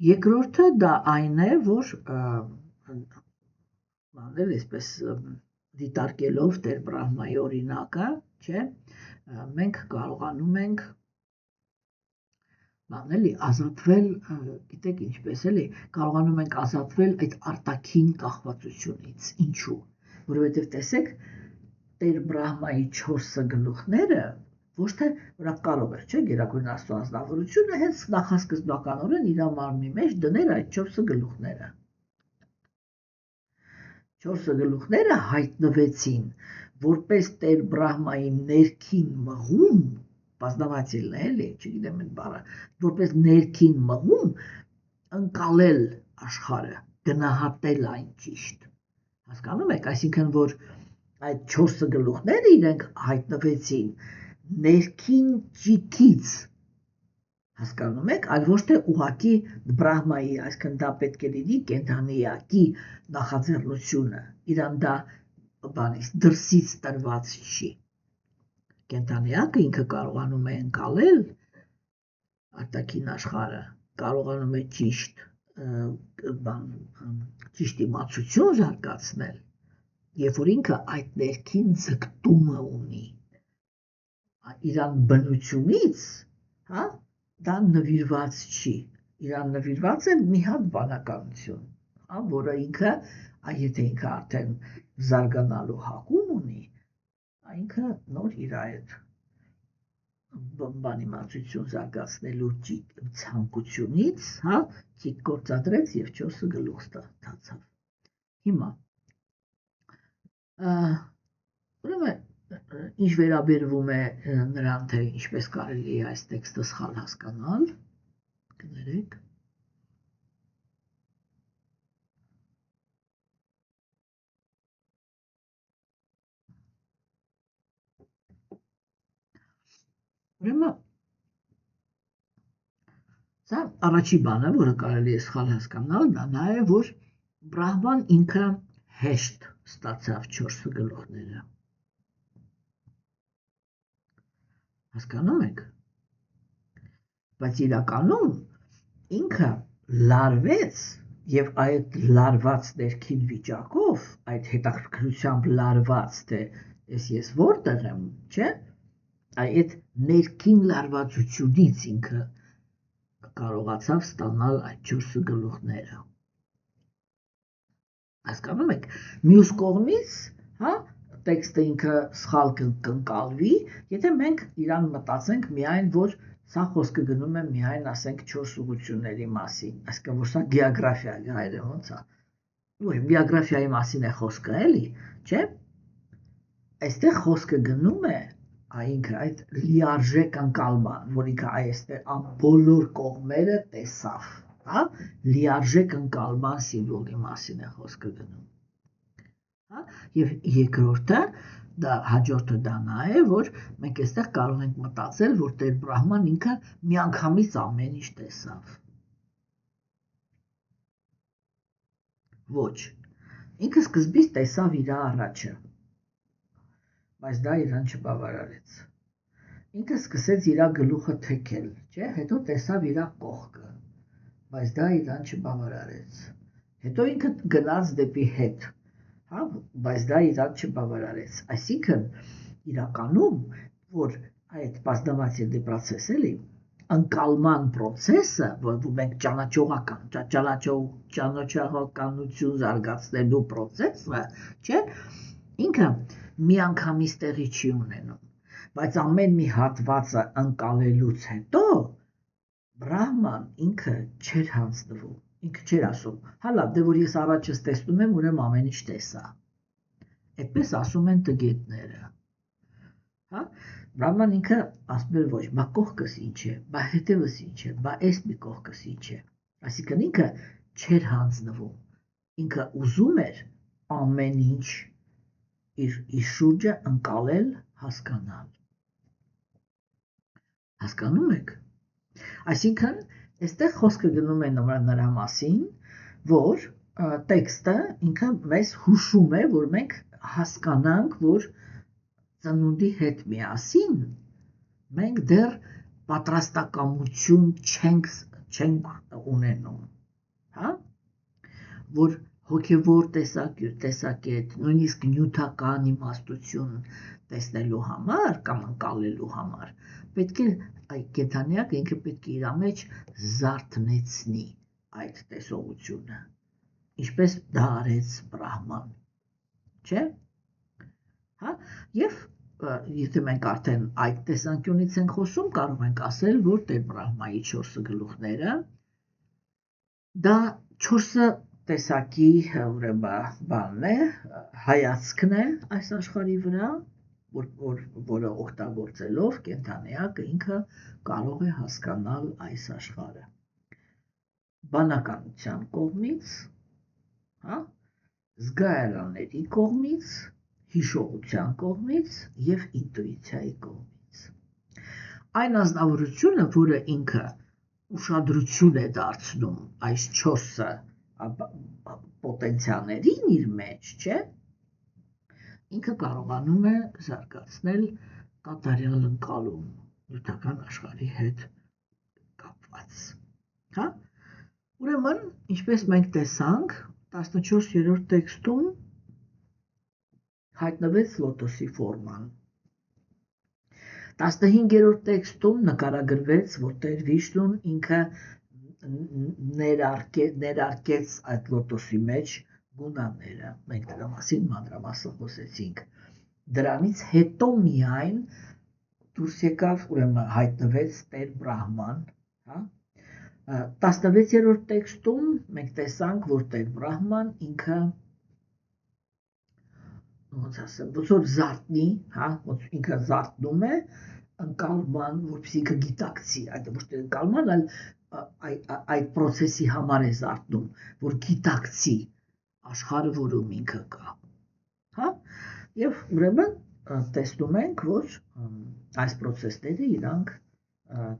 երկրորդը դա այն է, որ բանել այսպես դիտարկելով Տեր Բրահմայի օրինակը, չէ, մենք կարողանում ենք բանելի ազատվել, գիտեք ինչպես էլի, կարողանում ենք ազատվել այդ արտաքին կախվածությունից, ինչու, որովհետև տեսեք, Տեր Բրահմայի 4 գլուխները ոչ թե վրա կարող էր, չէ, Գերագույն Աստծո անձնավորությունը հենց նախասկզբնականորեն իր մարմնի մեջ դներ այդ 4 գլուխները։ 4 գլուխները հայտնվեցին որպես Տեր Բրահմայի ներքին մղում, բազմավացիլն է, էլի, չգիտեմ այդ բառը, որպես ներքին մղում ընկալել աշխարհը, գնահատել այն ճիշտ։ Հասկանում եք, այսինքն որ այդ 4 գլուխները իրենք հայտնվեցին ներքին ճիգից, հասկանում եք, այլ ոչ թե ուղղակի Բրահմայի, այսինքն դա պետք է լինի կենդանի էակի նախաձեռնությունը, իրան դա բանից դրսից տրված չի։ Կենդանի էակը ինքը կարողանում է ընկալել արտաքին աշխարհը, կարողանում է ճիշտ իմացություն զարգացնել, երբ որ ինքը այդ ներքին ձգտումը ունի, իրան բնությունից, հա, դա նվիրված չի, իրան նվիրված է մի հատ բանականություն, հա, որը ինքը, եթե ինքը արդեն զարգանալու հակում ունի, ինքը նոր իր այդ բանիմացություն զարգացնելու ցանկությունից, հա, ճիգ գործադրեց եւ 4 գլուխ ստացավ։ Հիմա ուրեմն ինչ վերաբերվում է նրան, թե ինչպես կարելի է այս տեքստը սխալ հասկանալ, կներեք։ Ուրեմն սա առաջի բանը, որը կարելի է սխալ հասկանալ, դա նա է, որ Բրահման ինքը հեշտ ստացավ 4 գլուխները։ Հասկանում եք, բայց իրականում ինքը լարվեց եւ այդ լարված ներքին վիճակով, այդ հետաքրքրությամբ լարված, թե ես որտեղ եմ, չէ, այդ ներքին լարվածությունից ինքը կարողացավ ստանալ այդ 4 գլուխները։ Հասկանում եք, մյուս կողմից, հա, տեքստը ինքը սխալ կընկալվի, եթե մենք իրան մտածենք միայն, որ սա խոսքը գնում է միայն, ասենք, 4 ուղղությունների մասին, այսինքն որ սա գեոգրաֆիա է, հայերեն ոնց է։ Ոչ, բիոգրաֆիայի մասին է խոսքը, էլի, չէ՞։ Այստեղ խոսքը գնում է ինքը այդ լիարժեք ընկալման, որ ինքը այստեղ բոլոր կողմերը տեսավ, հա, լիարժեք ընկալման սիմվոլի մասին է խոսքը գնում, հա, եւ երկրորդը դա հաջորդը դա նա է, որ մենք այստեղ կարող ենք մտածել, որ Տեր Բրահման ինքը միանգամից ամեն ինչ տեսավ։ Ոչ, ինքը սկզբից տեսավ իր առաջը, բայց դա իրան չբավարարեց։ Ինքը սկսեց իր գլուխը թեքել, չէ՞, հետո տեսավ իր կողքը, բայց դա իրան չբավարարեց։ Հետո ինքը գնաց դեպի հետ, հա, բայց դա իրան չբավարարեց։ Այսինքն իրականում, որ այդ բազմացիդի process էլի, ընկալման process-ը, որ մենք ճանաչողականություն զարգացնելու process-ը, չէ՞, ինքը միանգամից տեղի չի ունենում, բայց ամեն մի հատվածը ընկալելուց հետո Բրահման ինքը չէր հանձնվում, ինքը չէր ասում, հա լավ, դե որ ես առաջս տեսնում եմ, ուրեմն ամեն ինչ տեսա։ Այդպես ասում են տգետները, հա, Բրահման ինքը ասում էր ոչ, բա կողքս ինչ է, բա հետևս ինչ է, բա այս մի կողքս ինչ է, այսինքն ինքը չէր հանձնվում, ինքը ուզում էր ամեն ինչ իր շուրջը ընկալել, հասկանալ։ Հասկանում եք։ Այսինքն, այստեղ խոսքը գնում է նրա մասին, որ տեքստը ինքը մեզ հուշում է, որ մենք հասկանանք, որ ծնունդի հետ միասին մենք դեռ պատրաստակամություն չենք ունենում, հա, որ հոգևոր տեսակետ, նույնիսկ նյութական իմաստություն տեսնելու համար կամ ընկալելու համար, պետք է կենդանիակը ինքը պետք է իր մեջ զարթնեցնի այդ տեսողությունը, ինչպես դա արեց Բրահման, չէ՞, հա, եւ եթե մենք արդեն այդ տեսանկյունից ենք խոսում, կարող ենք ասել, որ Տեր Բրահմայի 4 գլուխները դա 4 տեսակի ուրեմն բանն է, հայացքն է այս աշխարհի վրա, որը օգտագործելով կենդանիակը ինքը կարող է հասկանալ այս աշխարհը։ Բանականության կողմից, հա, զգայարանների կողմից, հիշողության կողմից եւ ինտուիցիայի կողմից։ Այն ազնվորությունը, որը ինքը ուշադրություն է դարձնում այս 4 պոտենցիալներին իր մեջ, չէ՞, ինքը կարողանում է զարգացնել կատարյալ ընկալում նյութական աշխարհի հետ կապված, հա։ Ուրեմն, ինչպես մենք տեսանք, 14-րդ տեքստում հայտնվեց լոտոսի ֆորման։ 15-րդ տեքստում նկարագրվեց, որ Տեր Վիշնուն ինքը ներարկեց այդ լոտոսի մեջ գունաները, մենք դրա մասին մանրամասն խոսեցինք։ Դրանից հետո միայն դուրս եկավ, ուրեմն հայտնվեց Տեր Բրահման, հա։ 16-րդ տեքստում մենք տեսանք, որ Տեր Բրահման ինքը ոնց ասեմ, ոնց որ զարթնի, հա, ոնց ինքը զարթնում է ընկալման, որպեսզի ինքը գիտակցի, այդ ոչ թե ընկալման, այլ այդ process-ի համար է զարթնում, որ գիտակցի աշխարհը, որում ինքը կա, հա, եւ ուրեմն տեսնում ենք, որ այս process-ները իրանք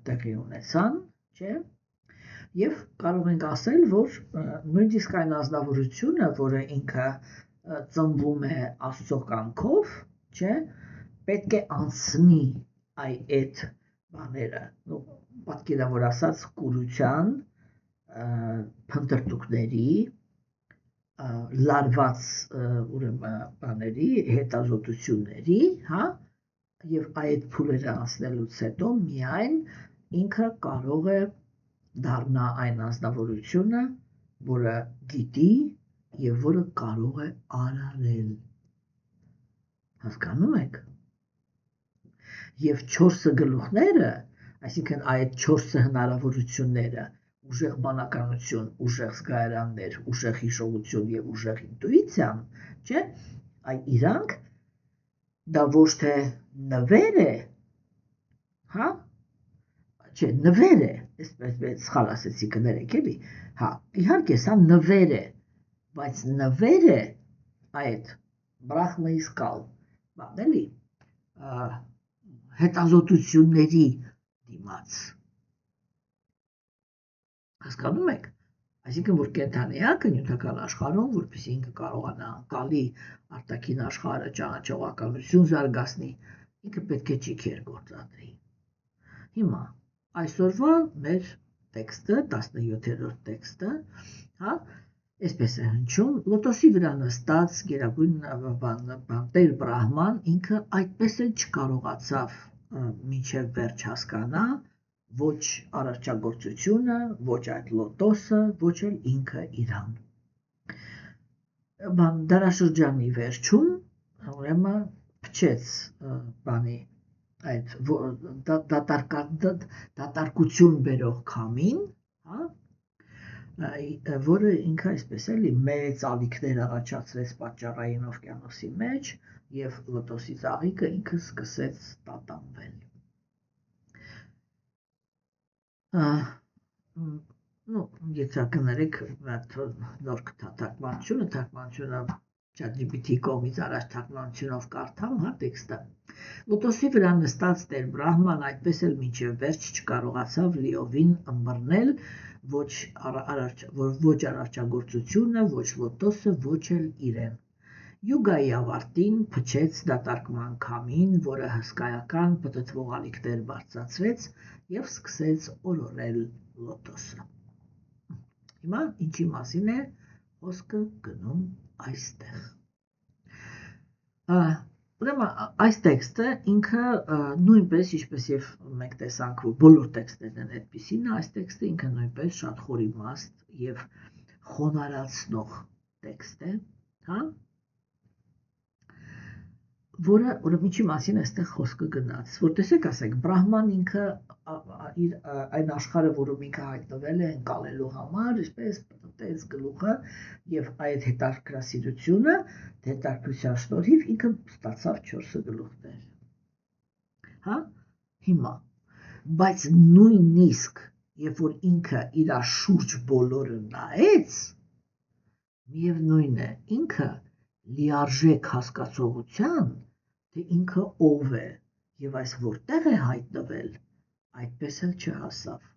տեղի ունեցան, չէ՞, եւ կարող ենք ասել, որ նույնիսկ այն ազնվորությունը, որը ինքը ծնվում է Աստծո կամքով, չէ, պետք է անցնի այդ բաները, պատկերավոր ասած, կուրության, փնտրտուքների, լարված ուրեմն բաների, հետազոտությունների, հա, եւ այդ փուլերը անցնելուց հետո միայն ինքը կարող է դառնա այն անձնավորությունը, որը գիտի եւ որը կարող է արարել։ Հասկանում եք։ Եվ 4 գլուխները, այսինքն այդ 4 հնարավորությունները, ուժեղ բանականություն, ուժեղ զգայարաններ, ուժեղ հիշողություն եւ ուժեղ ինտուիցիան, չէ՞, այդ իրանք դա ոչ թե նվեր է, հա, չէ, նվեր է, այսպես սխալ ասեցի, կներեք էլի, հա, իհարկե սա նվեր է, բայց նվեր է այդ բրախմայիսկալ, բան էլի, հետազոտությունների դիմաց։ Հասկանում եք։ Այսինքն, որ կենդանիակը նյութական աշխարհում, որպեսզի ինքը կարողանա անկալի արտաքին աշխարհը ճանաչողականություն զարգացնի, ինքը պետք է ճիգեր գործադրի։ Հիմա այսօրվա մեր տեքստը, 17-րդ տեքստը, հա, այսպես է հնչում, լոտոսի վրա նստած գերագույն Տեր Բրահման ինքը այդպես էլ չկարողացավ մինչև վերջ հասկանա ոչ արարչագործությունը, ոչ այդ լոտոսը, ոչ էլ ինքը իրան։ Դարաշրջանի վերջում ուրեմն փչեց բանի այդ դատարկություն բերող քամին, հա, որը ինքը այսպես էլի մեծ ալիքներ առաջացրեց պատճառային օվկիանոսի մեջ եւ լոտոսի ծաղիկը ինքը սկսեց տատանվել։ Եթե կներեք նոր թարգմանությունը ChatGPT կողմից առաջ թարգմանությունով կարդամ, հա, տեքստը։ Լոտոսի վրա նստած Տեր Բրահման այդպես էլ մինչև վերջ չկարողացավ լիովին ըմբռնել ոչ արարչագործությունը, ոչ լոտոսը, ոչ էլ իրեն։ Յուգայի ավարտին փչեց դատարկման քամին, որը հսկայական պտտվող ալիքներ բարձրացրեց եւ սկսեց օրորել լոտոսը։ Հիմա ինչի մասին է խոսքը գնում այստեղ։ Ուրեմն այս տեքստը ինքը նույնպես, ինչպես եւ մենք տեսանք, որ բոլոր տեքստերն են այդպիսին, այս տեքստը ինքը նույնպես շատ խորիմաստ եւ խոնարհացնող տեքստ է, հա, որը ուրեմն ինչի մասին այստեղ խոսքը գնաց, որ տեսեք, ասենք, Բրահման ինքը իր այն աշխարհը, որում ինքը հայտնվել է ընկալելու համար, այսպես պատտեց գլուխը եւ այդ հետաքրքրասիրությունը, հետաքրքրության շնորհիվ ինքը ստացավ 4 գլուխներ։ Հա, հիմա, բայց նույնիսկ երբ որ ինքը իր շուրջ բոլորը նայեց, միևնույն է, ինքը լիարժեք հասկացողության, թե ինքը ով է եւ այս որտեղ է հայտնվել, այդպես էլ չհասավ։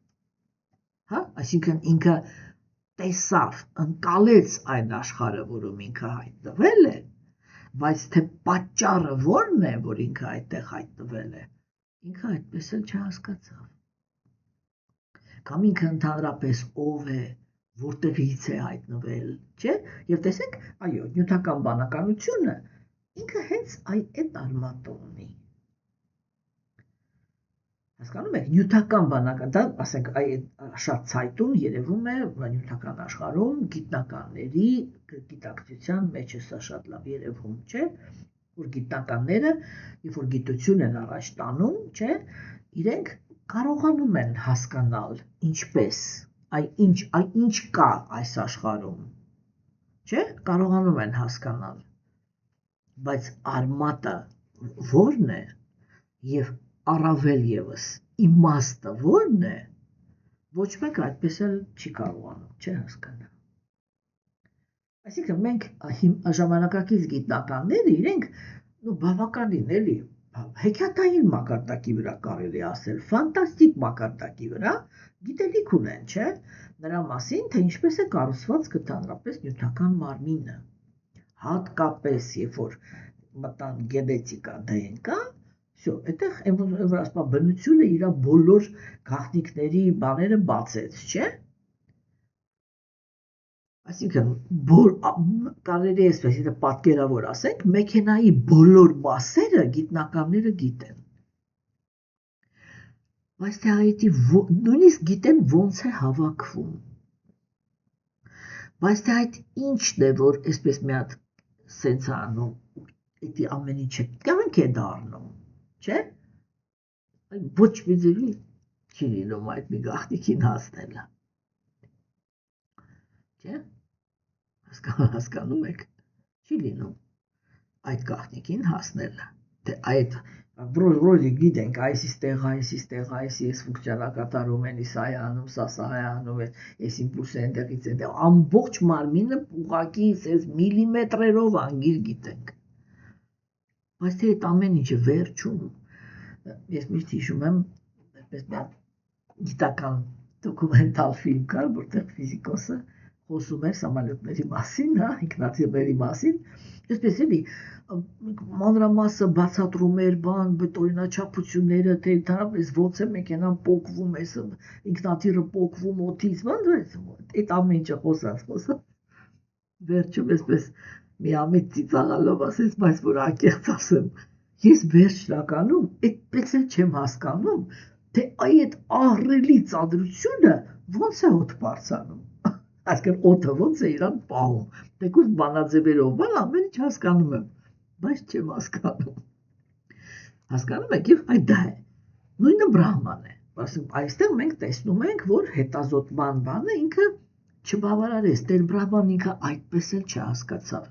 Հա, այսինքն ինքը տեսավ, ընկալեց այն աշխարհը, որում ինքը հայտնվել է, բայց թե պատճառը ո՞րն է, որ ինքը այդտեղ հայտնվել է, ինքը այդպես էլ չհասկացավ։ Կամ ինքը ընդհանրապես ով է, որտեղից է հայտնվել, չէ՞։ Եվ տեսեք, այո, նյութական բանականությունը ինքը հենց այդ արմատը ունի։ Հասկանում եք, նյութական բանական, դա ասենք շատ ցայտուն երևում է նյութական աշխարհում գիտնականների գիտակցության մեջ է սա շատ լավ երևում, չէ՞, որ գիտնականները, երբ որ գիտություն են առաջ տանում, չէ, իրենք կարողանում են հասկանալ ինչպես, ինչ կա այս աշխարհում, չէ, կարողանում են հասկանալ, բայց արմատը ո՞րն է եւ առավել եւս իմաստը ո՞րն է, ոչ մեկ այդպես էլ չի կարողանում, չէ, հասկանալ։ Այսինքն մենք ժամանակակից գիտնականները իրենք բավականին էլի հեքիաթային մակարդակի վրա կարելի ասել, ֆանտաստիկ մակարդակի վրա գիտելիք ունեն, չէ, նրա մասին, թե ինչպես է կառուցված ընդհանրապես նյութական մարմինը, հատկապես երբ որ մտան գենետիկա, ԴՆԿ, всё, այդտեղ բնությունը իր բոլոր գաղտնիքների բաները բացեց, չէ։ Այսինքն կարելի է այսպես եթե պատկերավոր ասենք, մեքենայի բոլոր մասերը գիտնականները գիտեն։ Բայց թե այդ նույնիսկ գիտեն ոնց է հավաքվում։ Բայց թե այդ ինչն է, որ այսպես մի հատ սենց անում, դա ամեն ինչը կյանք է դառնում, չէ՞։ Ոչ մի ձևի չի լինում այդ մի գաղտնիքին հասնելը։ Չէ՞։ Հասկանում եք, չի լինում այդ գաղտնիքին հասնելը, թե այդ վրոյ գիտենք այս ես ֆունկցիոնալակատարում են, սա է անում, սա է անում, այս իմպուլսը այնտեղից այնտեղ, ամբողջ մարմինը ուղղակի ասես միլիմետրերով անգիր գիտենք, բայց թե այդ ամեն ինչը վերջում, ես միշտ հիշում եմ, այսպես մի գիտական դոկումենտալ ֆիլմ կար, որտեղ ֆիզիկոսը խոսում էր սամալյոտների մասին, ինքնաթիռների մասին, այսպես էլի մանրամասը բացատրում էր բան, օրինաչափությունները, թե ընդհանրապես ոնց է մեքենան պոկվում, ինքնաթիռը պոկվում օդից, այդ ամեն ինչը խոսած, վերջում այսպես միամիտ ծիծաղալով ասեց, բայց որ անկեղծ ասեմ, ես վերջնականում այդպես էլ չեմ հասկանում, թե այդ ահռելի ծադրությունը ոնց է օդ բարձրանում։ Այսինքն օդը ոնց է իրան պահում, թեկուզ բանաձևերով, բան ամեն ինչ հասկանում եմ, բայց չեմ հասկանում։ Հասկանում եք, եւ այդ դա է։ Նույնը Բրահման է։ Այստեղ մենք տեսնում ենք, որ հետազոտման բանը ինքը չբավարարեց, Տեր Բրահմանն ինքը այդպես էլ չհասկացավ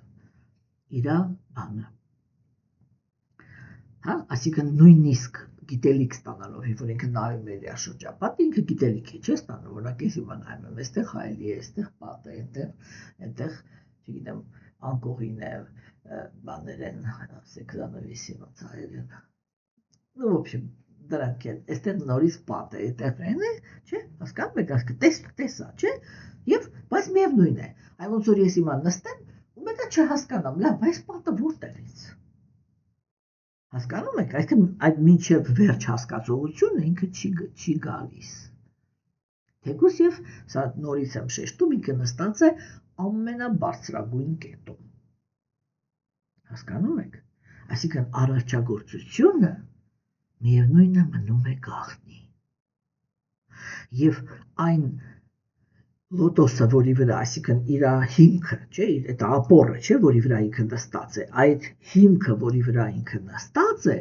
իրա բանը։ Հա, այսինքն նույնիսկ գիտելիք ստանալով, որ ինքը նայում էր իր շրջապատը, ինքը գիտելիք է, չէ՞ ստանում, օրինակ ես հիմա նայում եմ, այստեղ հայելի է, այստեղ պատ է, այնտեղ, չգիտեմ, անկողին է, բաներ են, սեկրանովիսի ոնց հայերեն։ Ну, в общем, դրանք են, այստեղ նորից պատ է, այդտեղ այն է, չէ՞, հասկանում եք, տեսա, չէ՞։ Եվ բայց միևնույն է, այ ոնց որ ես հիմա նստեմ, ու մեկը չհասկանամ, լավ, այս պատը որտեղից։ Հասկանում եք, այսինքն այդ մինչև վերջ հասկացողությունը ինքը չի գալիս։ Թեկուզ եւ սա նորից եմ շեշտում, ինքը նստած է ամենաբարձրագույն կետում։ Հասկանում եք։ Այսինքն արարչագործությունը միևնույնը մնում է գաղտնի։ Եվ այն լոտոսը, որի վրա, այսինքն իր հիմքը, չէ, այդ ապորը, չէ, որի վրա ինքը նստած է, այդ հիմքը, որի վրա ինքը նստած է,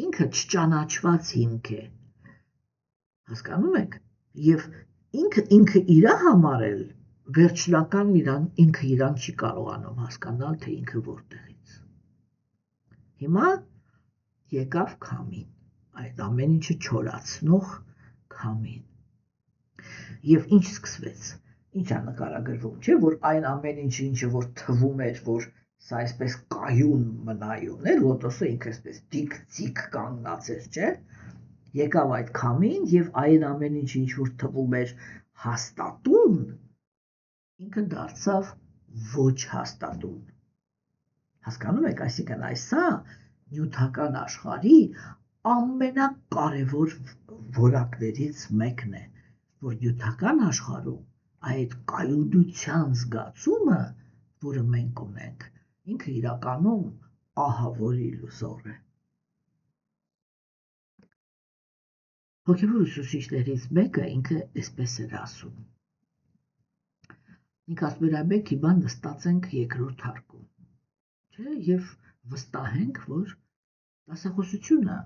ինքը չճանաչված հիմք է։ Հասկանում եք։ Եվ ինքը իր համար էլ վերջնական ինքը իրան չի կարողանում հասկանալ, թե ինքը որտեղից։ Հիմա եկավ քամին, այդ ամեն ինչը չորացնող քամին։ Եվ ինչ սկսվեց, ինչ է նկարագրվում, չէ, որ այն ամեն ինչը, որ թվում էր, որ սա այսպես կայուն մնայուն է, լոտոսը ինքը այսպես դիկ կանգնած էր, չէ, եկավ այդ քամին եւ այն ամեն ինչ որ թվում էր հաստատուն, ինքը դարձավ ոչ հաստատուն։ Հասկանում եք, այսինքն այսա նյութական աշխարհի ամենակարևոր որակներից մեկն է, որ նյութական աշխարհում այդ կայունության զգացումը, որը մենք ունենք, ինքը իրականում ահավոր իլյուզոր է։ Հոգևոր ուսուցիչներից մեկը ինքը այսպես էր ասում։ Ինքը ասում էր, մենք հիմա նստած ենք երկրորդ հարկում, չէ, եւ վստահ ենք, որ դասախոսությունը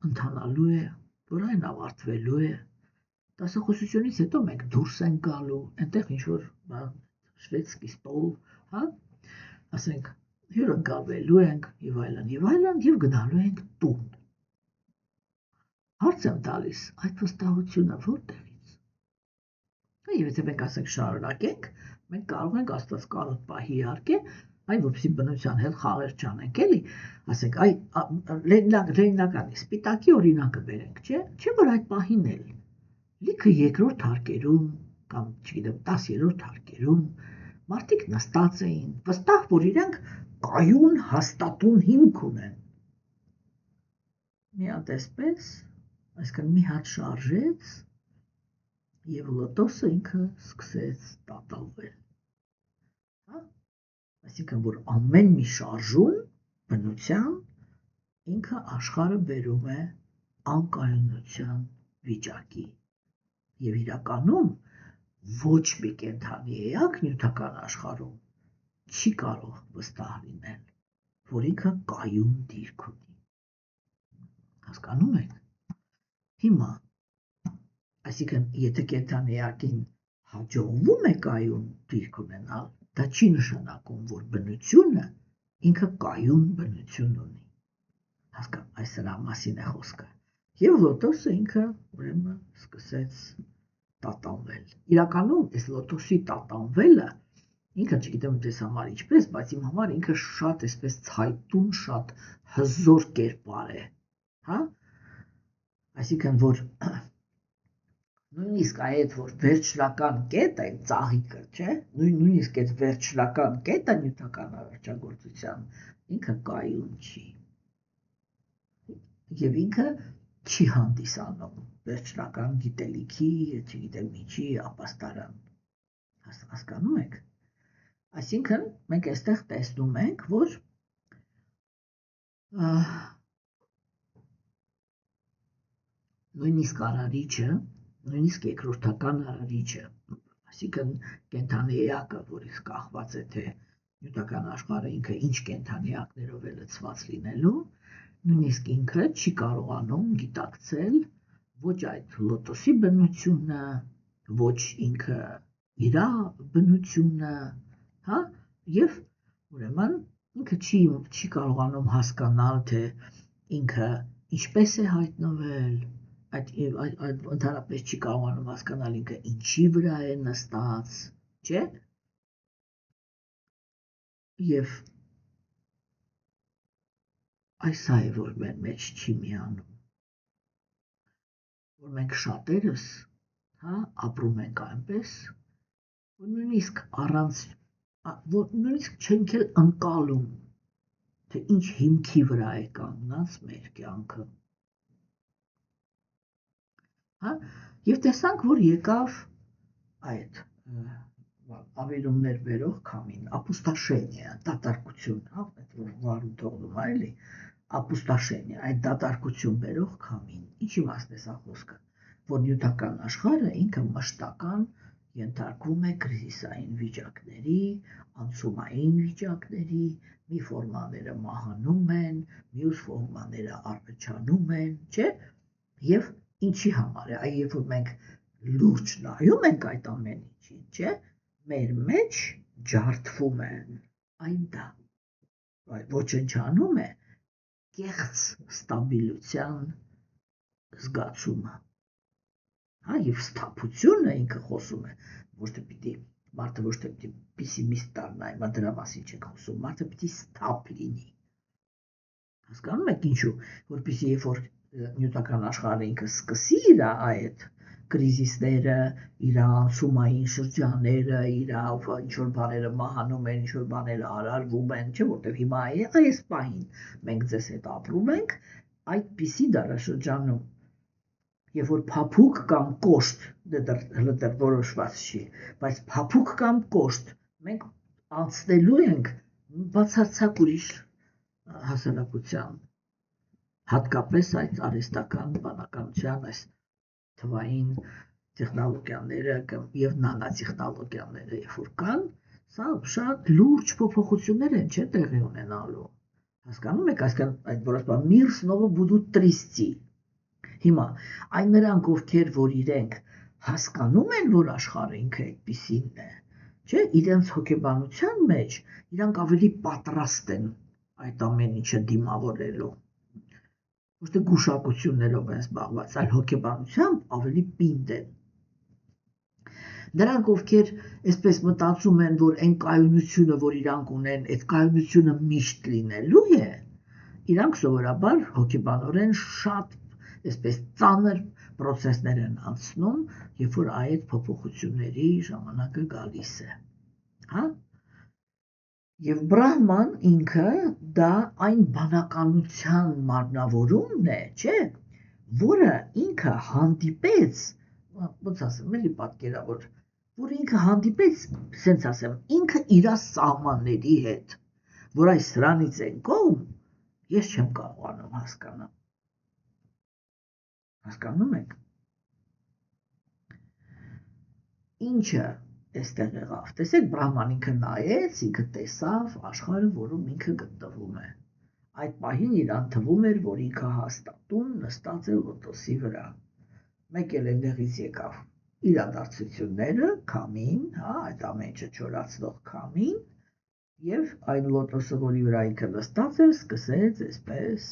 ընթանալու է, որ այն ավարտվելու է։ Դասախոսությունից հետո մենք դուրս ենք գալու, այնտեղ ինչ-որ շվեդսկի ստոլ, հա, ասենք, հյուրընկալվելու ենք եւ այլն, եւ գնալու ենք տուն։ Հարց եմ տալիս, այդ վստահությունը որտեղից։ Եվ եթե մենք ասենք շարունակենք, մենք կարող ենք Աստված կարոտ պահի իհարկե, այ որպեսզի բնության հետ խաղեր չանենք, էլի, ասենք, լենինականի սպիտակի օրինակը բերենք, չէ՞ որ այդ պահին էլ լիքը երկրորդ հարկերում կամ չգիտեմ 10-րդ հարկերում մարդիկ նստած էին, վստահ որ իրենք կայուն հաստատուն հիմք ունեն։ Մի հատ էսպես, այսինքն մի հատ շարժեց եւ լոտոսը ինքը սկսեց տատալվել։ Այսինքն, որ ամեն մի շարժում բնության ինքը աշխարհը բերում է անկայունության վիճակի եւ իրականում ոչ մի կենդանի էակ նյութական աշխարհում չի կարող վստահ լինել, որ ինքը կայուն դիրք ունի։ Հասկանում եք։ Հիմա, այսինքն, եթե կենդանի էակին հաջողվում է կայուն դիրք ունենալ, դա չի նշանակում, որ բնությունը ինքը կայուն բնություն ունի։ Հասկանում, այս սրա մասին է խոսքը։ Եվ լոտոսը ինքը ուրեմն սկսեց տատանվել։ Իրականում այս լոտոսի տատանվելը ինքը չգիտեմ դες համար ինչպես, բայց իմ համար ինքը շատ էսպես ցայտուն, շատ հզոր կերպար է, հա? Այսինքն, որ նույնիսկ այդ որ վերջնական կետը, այդ ծաղիկը, չէ՞, նույնիսկ այդ վերջնական կետը նյութական արարչագործության ինքը կայուն չի։ Եվ ինքը չի հանդիսանում վերջնական գիտելիքի, չգիտեմ ինչի ապաստարան։ Հասկանում եք։ Այսինքն, մենք այստեղ տեսնում ենք, որ նույնիսկ արարիչը, նույնիսկ երկրորդական արարիչը, այսինքն կենդանի էակը, որից կախված է թե նյութական աշխարհը ինքը ինչ կենդանի էակներով է լցված լինելու, նույնիսկ ինքը չի կարողանում գիտակցել ոչ այդ լոտոսի բնությունը, ոչ ինքը իր բնությունը, հա, եւ ուրեմն ինքը չի կարողանում հասկանալ, թե ինքը ինչպես է հայտնվել, այդ ընդհանրապես չի կարողանում հասկանալ ինքը ինչի վրա է նստած, չէ՞։ Եվ այս է, որ մեր մեջ չի միանում, որ մենք շատերս, հա, ապրում ենք այնպես, որ նույնիսկ առանց, որ նույնիսկ չենք էլ ընկալում, թե ինչ հիմքի վրա է կանգնած մեր կյանքը, հա, եւ տեսանք, որ եկավ այդ ավերումներ բերող քամին, ապուստաշենիա, դատարկություն, հա, այդ որ վարում թողնում է, էլի, ապուստաշենիա, այդ դատարկություն բերող քամին, ինչի մասն է սա խոսքը, որ նյութական աշխարհը ինքը մշտական ենթարկվում է կրիզիսային վիճակների, անցումային վիճակների, մի ֆորմաները մահանում են, մյուս ֆորմաները առաջանում են, չէ՞, եւ ինչի համար է, այ երբ որ մենք լուրջ նայում ենք այդ ամեն ինչին, չէ՞, մեր մեջ ջարդվում է այն դա, ոչնչանում է կեղծ ստաբիլության զգացումը, հա, եւ սթափությունը ինքը խոսում է, ոչ թե պիտի մարդը ոչ թե պիտի պեսիմիստ դառնա, այլ դրա մասին չենք խոսում, մարդը պիտի սթափ լինի։ Հասկանում եք ինչու, որպեսզի երբ որ նյութական աշխարհը ինքը սկսի իր այդ կրիզիսները, իր անցումային շրջանները, իր ինչ-որ բաները մահանում են, ինչ-որ բաները արարվում են, չէ՞ որտեվ հիմա այս պահին մենք ձեզ հետ ապրում ենք, այդպիսի դարաշրջանում, երբ որ փափուկ կամ կոշտ, դեռ որոշված չի, բայց փափուկ կամ կոշտ, մենք անցնելու ենք բացարձակ ուրիշ հասարակության, հատկապես այդ արհեստական բանականության, այս թվային տեխնոլոգիաները եւ նանոտեխնոլոգիաները երբ որ կան, սա շատ լուրջ փոփոխություններ են, չէ՞, տեղի ունենալու։ Հասկանում եք, այդ որոշ բան մир снова будут трясти։ Հիմա այն նրանք, ովքեր որ իրենք հասկանում են, որ աշխարհը ինքը այդպիսին է, չէ՞, իրենց հոգեբանության մեջ իրանք ավելի պատրաստ են այդ ամեն ինչը դիմավորելու։ Ոչ թե գուշակություններով են զբաղված, այլ հոգեբանությամբ ավելի պինդ են։ Նրանք, ովքեր այսպես մտածում են, որ այն կայունությունը, որ իրանք ունեն, այդ կայունությունը միշտ լինելու է, իրանք սովորաբար հոգեբանորեն շատ այսպես ծանր process-ներ են անցնում, երբ որ այդ փոփոխությունների ժամանակը գալիս է։ Հա? Եվ Բրահման ինքը դա այն բանականության մարմնավորումն է, չէ, որը ինքը հանդիպեց, ոնց ասեմ, էլի պատկերավոր որ ինքը հանդիպեց, սենց ասեմ, ինքը իր սահմանների հետ, որ այս սրանից են կողմ, ես չեմ կարողանում հասկանալ։ Հասկանում եք։ Ինչը այստեղ եղավ։ Տեսեք, Բրահման ինքը նայեց, ինքը տեսավ աշխարհը, որում ինքը գտնվում է։ Այդ պահին իրան թվում էր, որ ինքը հաստատուն նստած է լոտոսի վրա։ Մեկ էլ այնտեղից եկավ իրադարձությունները, քամին, այդ ամեն ինչը չորացնող քամին, եւ այն լոտոսը, որի վրա ինքը նստած էր, սկսեց այսպես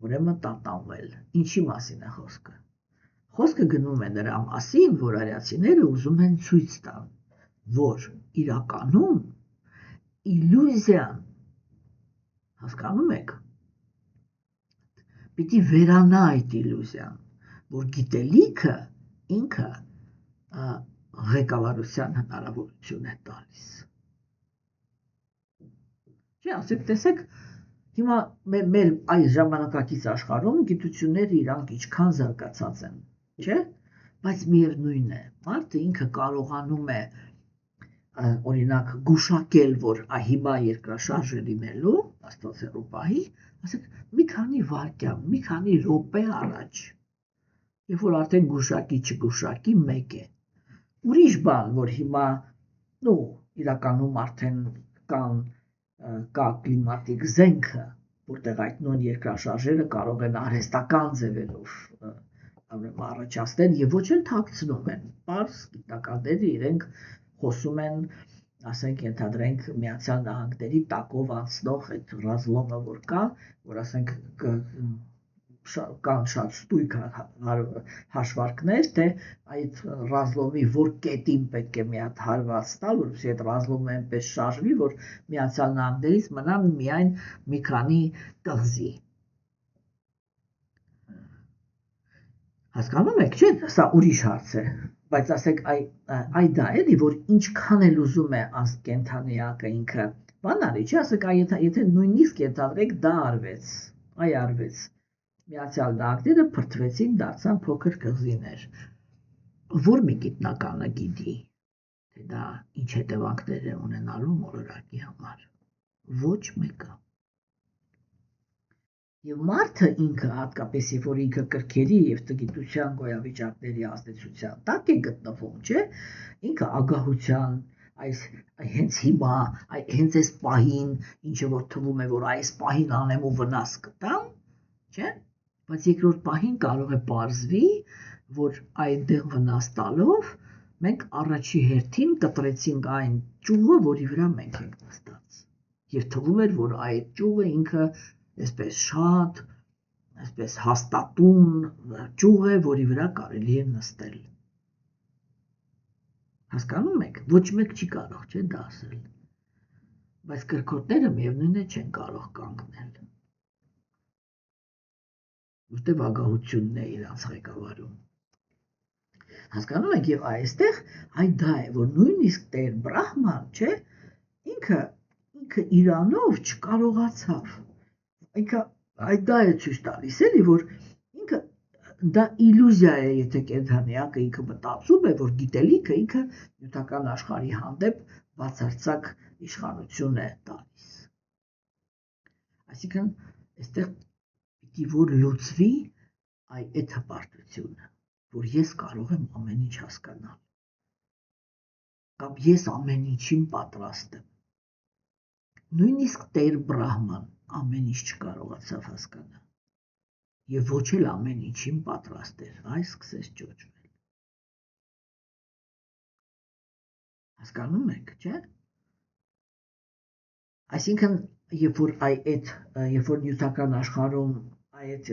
ուրեմն տատանվել։ Ինչի մասին է խոսքը։ Խոսքը գնում է նրա մասին, որ արիացիները ուզում են ցույց տան, որ իրականում իլյուզիան, հասկանում եք, պիտի վերանա այդ իլյուզիան, որ գիտելիքը ինքը ղեկավարության հնարավորություն է տալիս։ Չէ, ասեք, տեսեք, հիմա մեր այս ժամանակակից աշխարհում գիտությունները իրանք ինչքան զարգացած են, չէ՞, բայց միևնույն է, մարդը ինքը կարողանում է օրինակ գուշակել, որ հիմա երկրաշարժ է լինելու, աստված հեռու պահի, ասեք, մի քանի վայրկյան, մի քանի րոպե առաջ, երբ որ արդեն գուշակի չգուշակի մեկ է։ Ուրիշ բան, որ հիմա, իրականում արդեն կա կլիմատիկ զենքը, որտեղ այդ նույն երկրաշարժերը կարող են արհեստական ձևերով առաջացնել եւ ոչ էլ թաքցնում են։ Պարզ գիտնականները իրենք խոսում են, ասենք, ենթադրենք Միացյալ Նահանգների տակով անցնող այդ Ռազլովը, որ կա, որ ասենք կան շատ ստույգ հաշվարկներ, թե այդ Ռազլովի որ կետին պետք է մի հատ հարված տալ, որովհետեւ այդ Ռազլովը այնպես շարժվի, որ Միացյալ Նահանգներից մնան միայն մի քանի կղզի։ Հասկանում եք, չէ՞, սա ուրիշ հարց է, բայց ասեք, այ դա էլի, որ ինչքան էլ ուզում է կենդանիակը ինքը բան արի, չէ՞, ասեք, եթե նույնիսկ ենթադրեք դա արվեց, արվեց, Միացյալ Նահանգները փրթվեցին, դարձան փոքր կղզիներ, որ մի գիտնականը գիտի, թե դա ինչ հետևանքներ է ունենալու մոլորակի համար, ոչ մեկը։ Եվ մարդը ինքը հատկապես, երբ որ ինքը կրքերի եւ տգիտության գոյավիճակների ազդեցության տակ է գտնվում, չէ, ինքը ագահության, այս հենց հիմա, հենց այս պահին, ինչը որ թվում է, որ այս պահին անեմ ու վնաս կտամ, չէ, բայց երկրորդ պահին կարող է պարզվի, որ այդտեղ վնաս տալով մենք առաջի հերթին կտրեցինք այն ճյուղը, որի վրա մենք ենք նստած։ Եվ թվում էր, որ այդ ճյուղը ինքը այսպես շատ, այսպես հաստատուն ճյուղ է, որի վրա կարելի է նստել։ Հասկանում եք, ոչ մեկ չի կարող, չէ, դա ասել, բայց կրքոտները միևնույն է չեն կարող կանգնել, որտեղ ագահությունն է իրանց ղեկավարում։ Հասկանում եք, եւ այստեղ դա է, որ նույնիսկ Տեր Բրահման, չէ, ինքը իրանով չկարողացավ, ինքը դա է ցույց տալիս էլի, որ ինքը դա իլյուզիա է, եթե կենդանիակը ինքը մտածում է, որ գիտելիքը ինքը նյութական աշխարհի հանդեպ բացարձակ իշխանություն է տալիս։ Այսինքն, այստեղ պիտի որ լուծվի այդ հպարտությունը, որ ես կարող եմ ամեն ինչ հասկանալ, կամ ես ամեն ինչին պատրաստ եմ։ Նույնիսկ Տեր Բրահման ամեն ինչ չկարողացավ հասկանալ եւ ոչ էլ ամեն ինչին պատրաստ էր, սկսեց ճոճվել։ Հասկանում եք, չէ՞։ Այսինքն, երբ որ նյութական աշխարհում այդ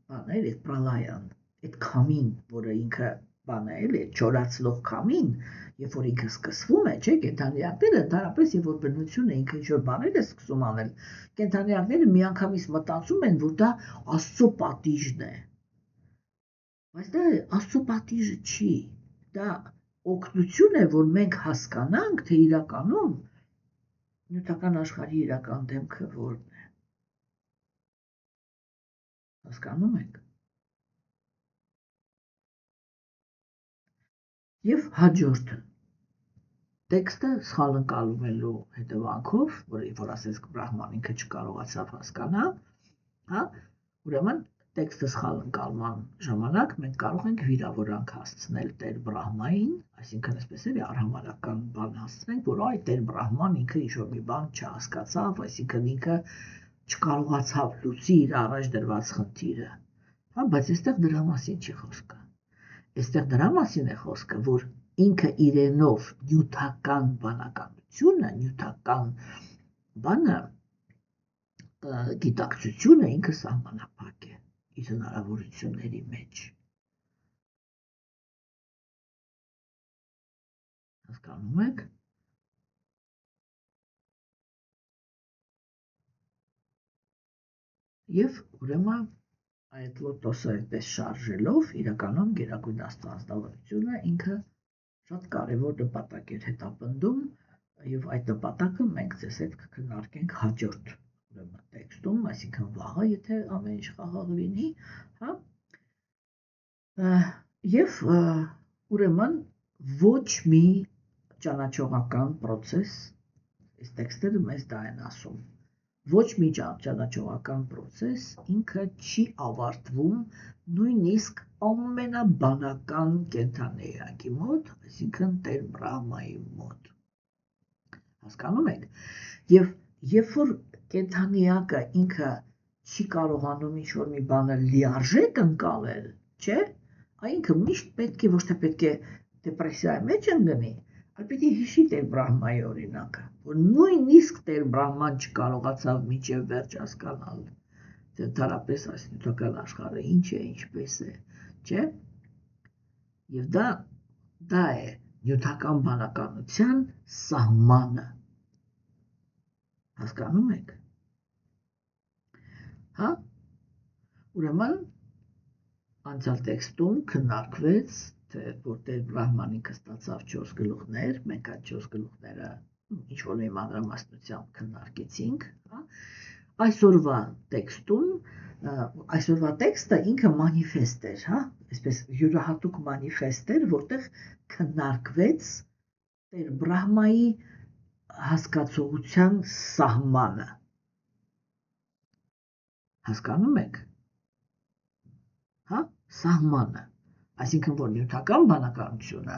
բաներ, այդ պրալայան, այդ քամին, որը ինքը բան է, էլի, չորացնող քամին, երբ որ ինքը սկսվում է, չէ, կենդանիակները, ընդհանրապես երբ որ բնությունը ինքը ինչ-որ բաներ է սկսում անել, կենդանիակները միանգամից մտածում են, որ դա Աստծո պատիժն է։ Բայց դա Աստծո պատիժը չի, դա օգնություն է, որ մենք հասկանանք, թե իրականում նյութական աշխարհի իրական դեմքը որն է։ Հասկանում եք։ Եվ հաջորդը տեքստը սխալ ընկալվելու հետևանքով, որ ասես Բրահման ինքը չկարողացավ հասկանալ, հա, ուրեմն տեքստը սխալ ընկալման ժամանակ մենք կարող ենք վիրավորանք հասցնել Տեր Բրահմային, այսինքն այսպես էլի արհամարհական բան հասցնենք, որ այ Տեր Բրահման ինքը ինչ-որ մի բան չհասկացավ, այսինքն ինքը չկարողացավ լուծի իր առաջ դրված խնդիրը, հա, բայց այստեղ դրա մասին չի խոսքը։ Այստեղ դրա մասին է խոսքը, որ ինքը իրենով նյութական բանականությունը, նյութական բանը, գիտակցությունը ինքը սահմանափակ է իր հնարավորությունների մեջ։ Հասկանում եք։ Եվ ուրեմն այդ լոտոսը այդպես շարժելով, իրականում Գերագույն Աստվածնավարությունը ինքը շատ կարևոր նպատակ էր հետապնդում, եւ այդ նպատակը մենք ձեզ հետ կքննարկենք հաջորդ ուրեմն տեքստում, այսինքն վաղը, եթե ամեն ինչ խաղաղ լինի, հա։ Եվ ուրեմն ոչ մի ճանաչողական process, այս տեքստերը մեզ դա են ասում, ոչ մի ճանաչողական process ինքը չի ավարտվում նույնիսկ ամենաբանական կենդանիակի մոտ, այսինքն Տեր Բրահմայի մոտ։ Հասկանում եք։ Եվ երբ որ կենդանիակը ինքը չի կարողանում ինչ-որ մի բանը լիարժեք ընկալել, չէ՞, այ ինքը միշտ պետք է ոչ թե պետք է դեպրեսիայի մեջ ընկնի, այլ պիտի հիշի Տեր Բրահմայի օրինակը, որ նույնիսկ Տեր Բրահման չկարողացավ մինչև վերջ հասկանալ, թե ընդհանրապես այս նյութական աշխարհը ինչ է, ինչպես է, չէ՞։ Եվ դա է նյութական բանականության սահմանը։ Հասկանում եք։ Հա։ Ուրեմն անցյալ տեքստում քննարկվեց, թե որ Տեր Բրահման ինքը ստացավ 4 գլուխներ, մենք այդ 4 գլուխները ինչ-որ մի մանրամասնությամբ քննարկեցինք, հա։ Այսօրվա տեքստը ինքը մանիֆեստ էր, հա, այսպես յուրահատուկ մանիֆեստ էր, որտեղ քննարկվեց Տեր Բրահմայի հասկացողության սահմանը։ Հասկանում եք։ Հա, սահմանը, այսինքն որ նյութական բանականությունը,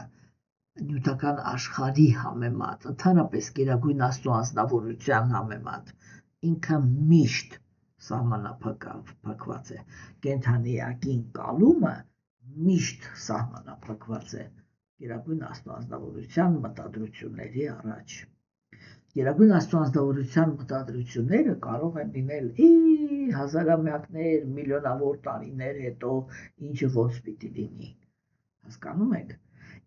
նյութական աշխարհի համեմատ, ընդհանրապես Գերագույն Աստծո անձնավորության համեմատ, ինքը միշտ սահմանափակված է, կենդանիակի ընկալումը միշտ սահմանափակված է Գերագույն Աստծո անձնավորության մտադրությունների առաջ։ Գերագույն Աստծո անձնավորության մտադրությունները կարող են լինել հազարամյակներ, միլիոնավոր տարիներ հետո, ինչը ոնց պիտի լինի։ Հասկանում եք։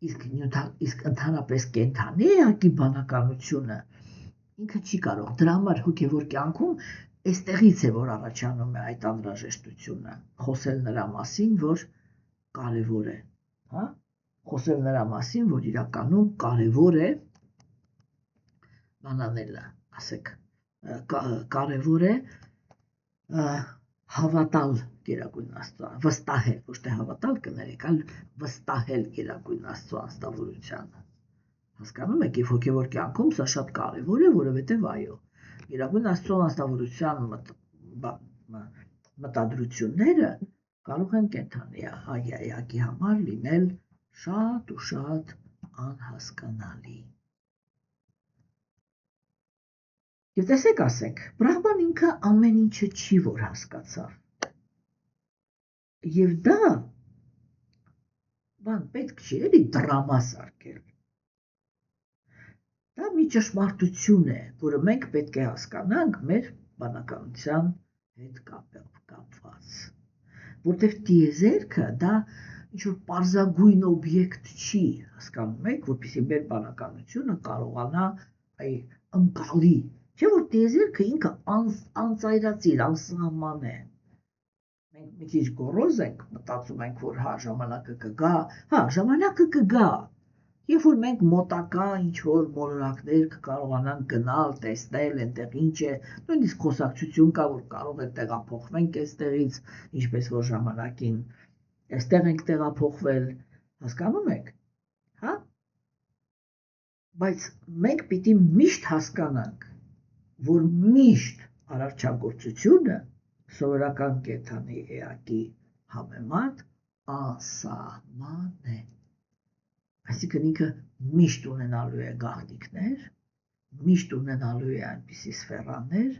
Իսկ ընդհանրապես կենդանիակի բանականությունը ինքը չի կարող։ Դրա համար հոգևոր կյանքում այստեղից է, որ առաջանում է այդ անհրաժեշտությունը, խոսել նրա մասին, որ կարևոր է, հա։ Խոսել նրա մասին, որ իրականում կարևոր է բանանելը, ասեք, կարևոր է հավատալ Գերագույն Աստծո, վստահել, ոչ թե հավատալ կներեք, այլ վստահել Գերագույն Աստծո անձնավորությանը։ Հասկանում եք, եւ հոգևոր կյանքում սա շատ կարևոր է, որովհետեւ այո, Գերագույն Աստծո անձնավորության մտադրությունները կարող են կենդանիակի համար լինել շատ ու շատ անհասկանալի։ Եվ տեսեք, ասենք, Բրահման ինքը ամեն ինչը չի որ հասկացավ։ Եվ դա բան պետք չի էլի դրամա սարքել։ Դա մի ճշմարտություն է, որը մենք պետք է հասկանանք մեր բանականության հետ կապված։ Որտեղ տիեզերքը դա ինչ-որ պարզագույն օբյեկտ չի, հասկանում եք, որպեսզի մեր բանականությունը կարողանա ընկալի, չէ՞ որ տիեզերքը ինքը անծայրածիր, անսահման է։ Մենք մի քիչ գոռոզ ենք, մտածում ենք, որ հա ժամանակը կգա, հա ժամանակը կգա, երբ որ մենք մոտակա ինչ-որ մոլորակներ կկարողանանք գնալ, տեսնել, այնտեղ ինչ է, նույնիսկ խոսակցություն կա, որ կարող է տեղափոխվենք այստեղից, ինչպես որ ժամանակին այստեղ ենք տեղափոխվել, հասկանում եք, հա։ Բայց մենք պիտի միշտ հասկանանք, որ միշտ արարչագործությունը սովորական կենդանի էակի համեմատ անսահման է։ Այսինքն ինքը միշտ ունենալու է գաղտնիքներ, միշտ ունենալու է այնպիսի սֆերաներ,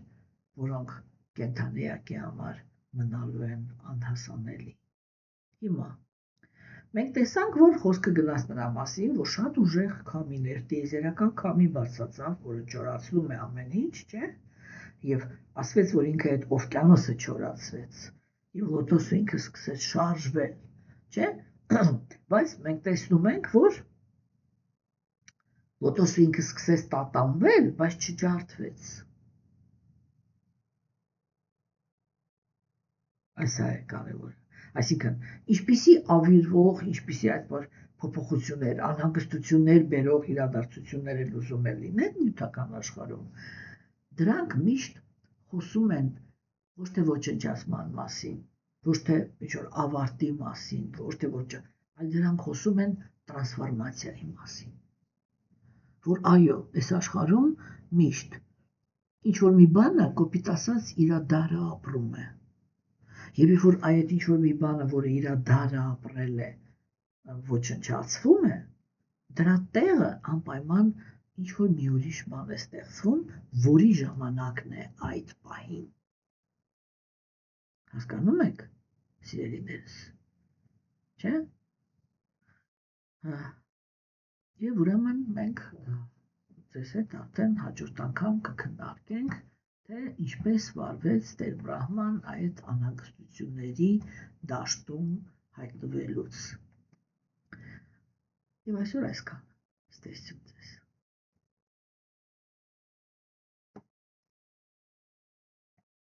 որոնք կենդանի էակի համար մնալու են անհասանելի։ Հիմա մենք տեսանք, որ խոսքը գնաց նրա մասին, որ շատ ուժեղ քամիներ, տիեզերական քամի բարձրացավ, որը չորացնում է ամեն ինչ, չէ՞։ Եվ ասվեց, որ ինքը այդ օվկիանոսը չորացվեց, եւ լոտոսը ինքը սկսեց շարժվել, չէ՞։ Բայց մենք տեսնում ենք, որ լոտոսը ինքը սկսեց տատանվել, բայց չջարդվեց։ Այս է կարևորը։ Այսինքն, ինչպիսի ավիրվող, ինչպիսի այդ փոփոխություններ, անհանգստություններ բերող իրադարձություններ են ուզում են լինեն նյութական աշխարհում, դրանք միշտ խոսում են ոչ թե ոչնչացման մասին, ոչ թե ինչ-որ ավարտի մասին, ոչ թե այլ դրանք խոսում են տրանսֆորմացիայի մասին։ Որ այո, այս աշխարհում միշտ ինչ-որ մի բանը կոպիտ ասած իր դարը ապրում է։ Եվ երբ որ այդ ինչ-որ մի բանը, որը իր դարը ապրել է, ոչնչացվում է, դրա տեղը անպայման ինչ-որ մի ուրիշ բան է ստեղծվում, որի ժամանակն է այդ պահին։ Հասկանում եք, սիրելիներս, չէ՞։ Եվ ուրեմն մենք ձեզ հետ արդեն հաջորդ անգամ կքննարկենք, թե ինչպես վարվեց Տեր Բրահման այդ անհանգստությունների դաշտում հայտնվելուց։ Եվ այսօր այսքան։ Ստեսություն։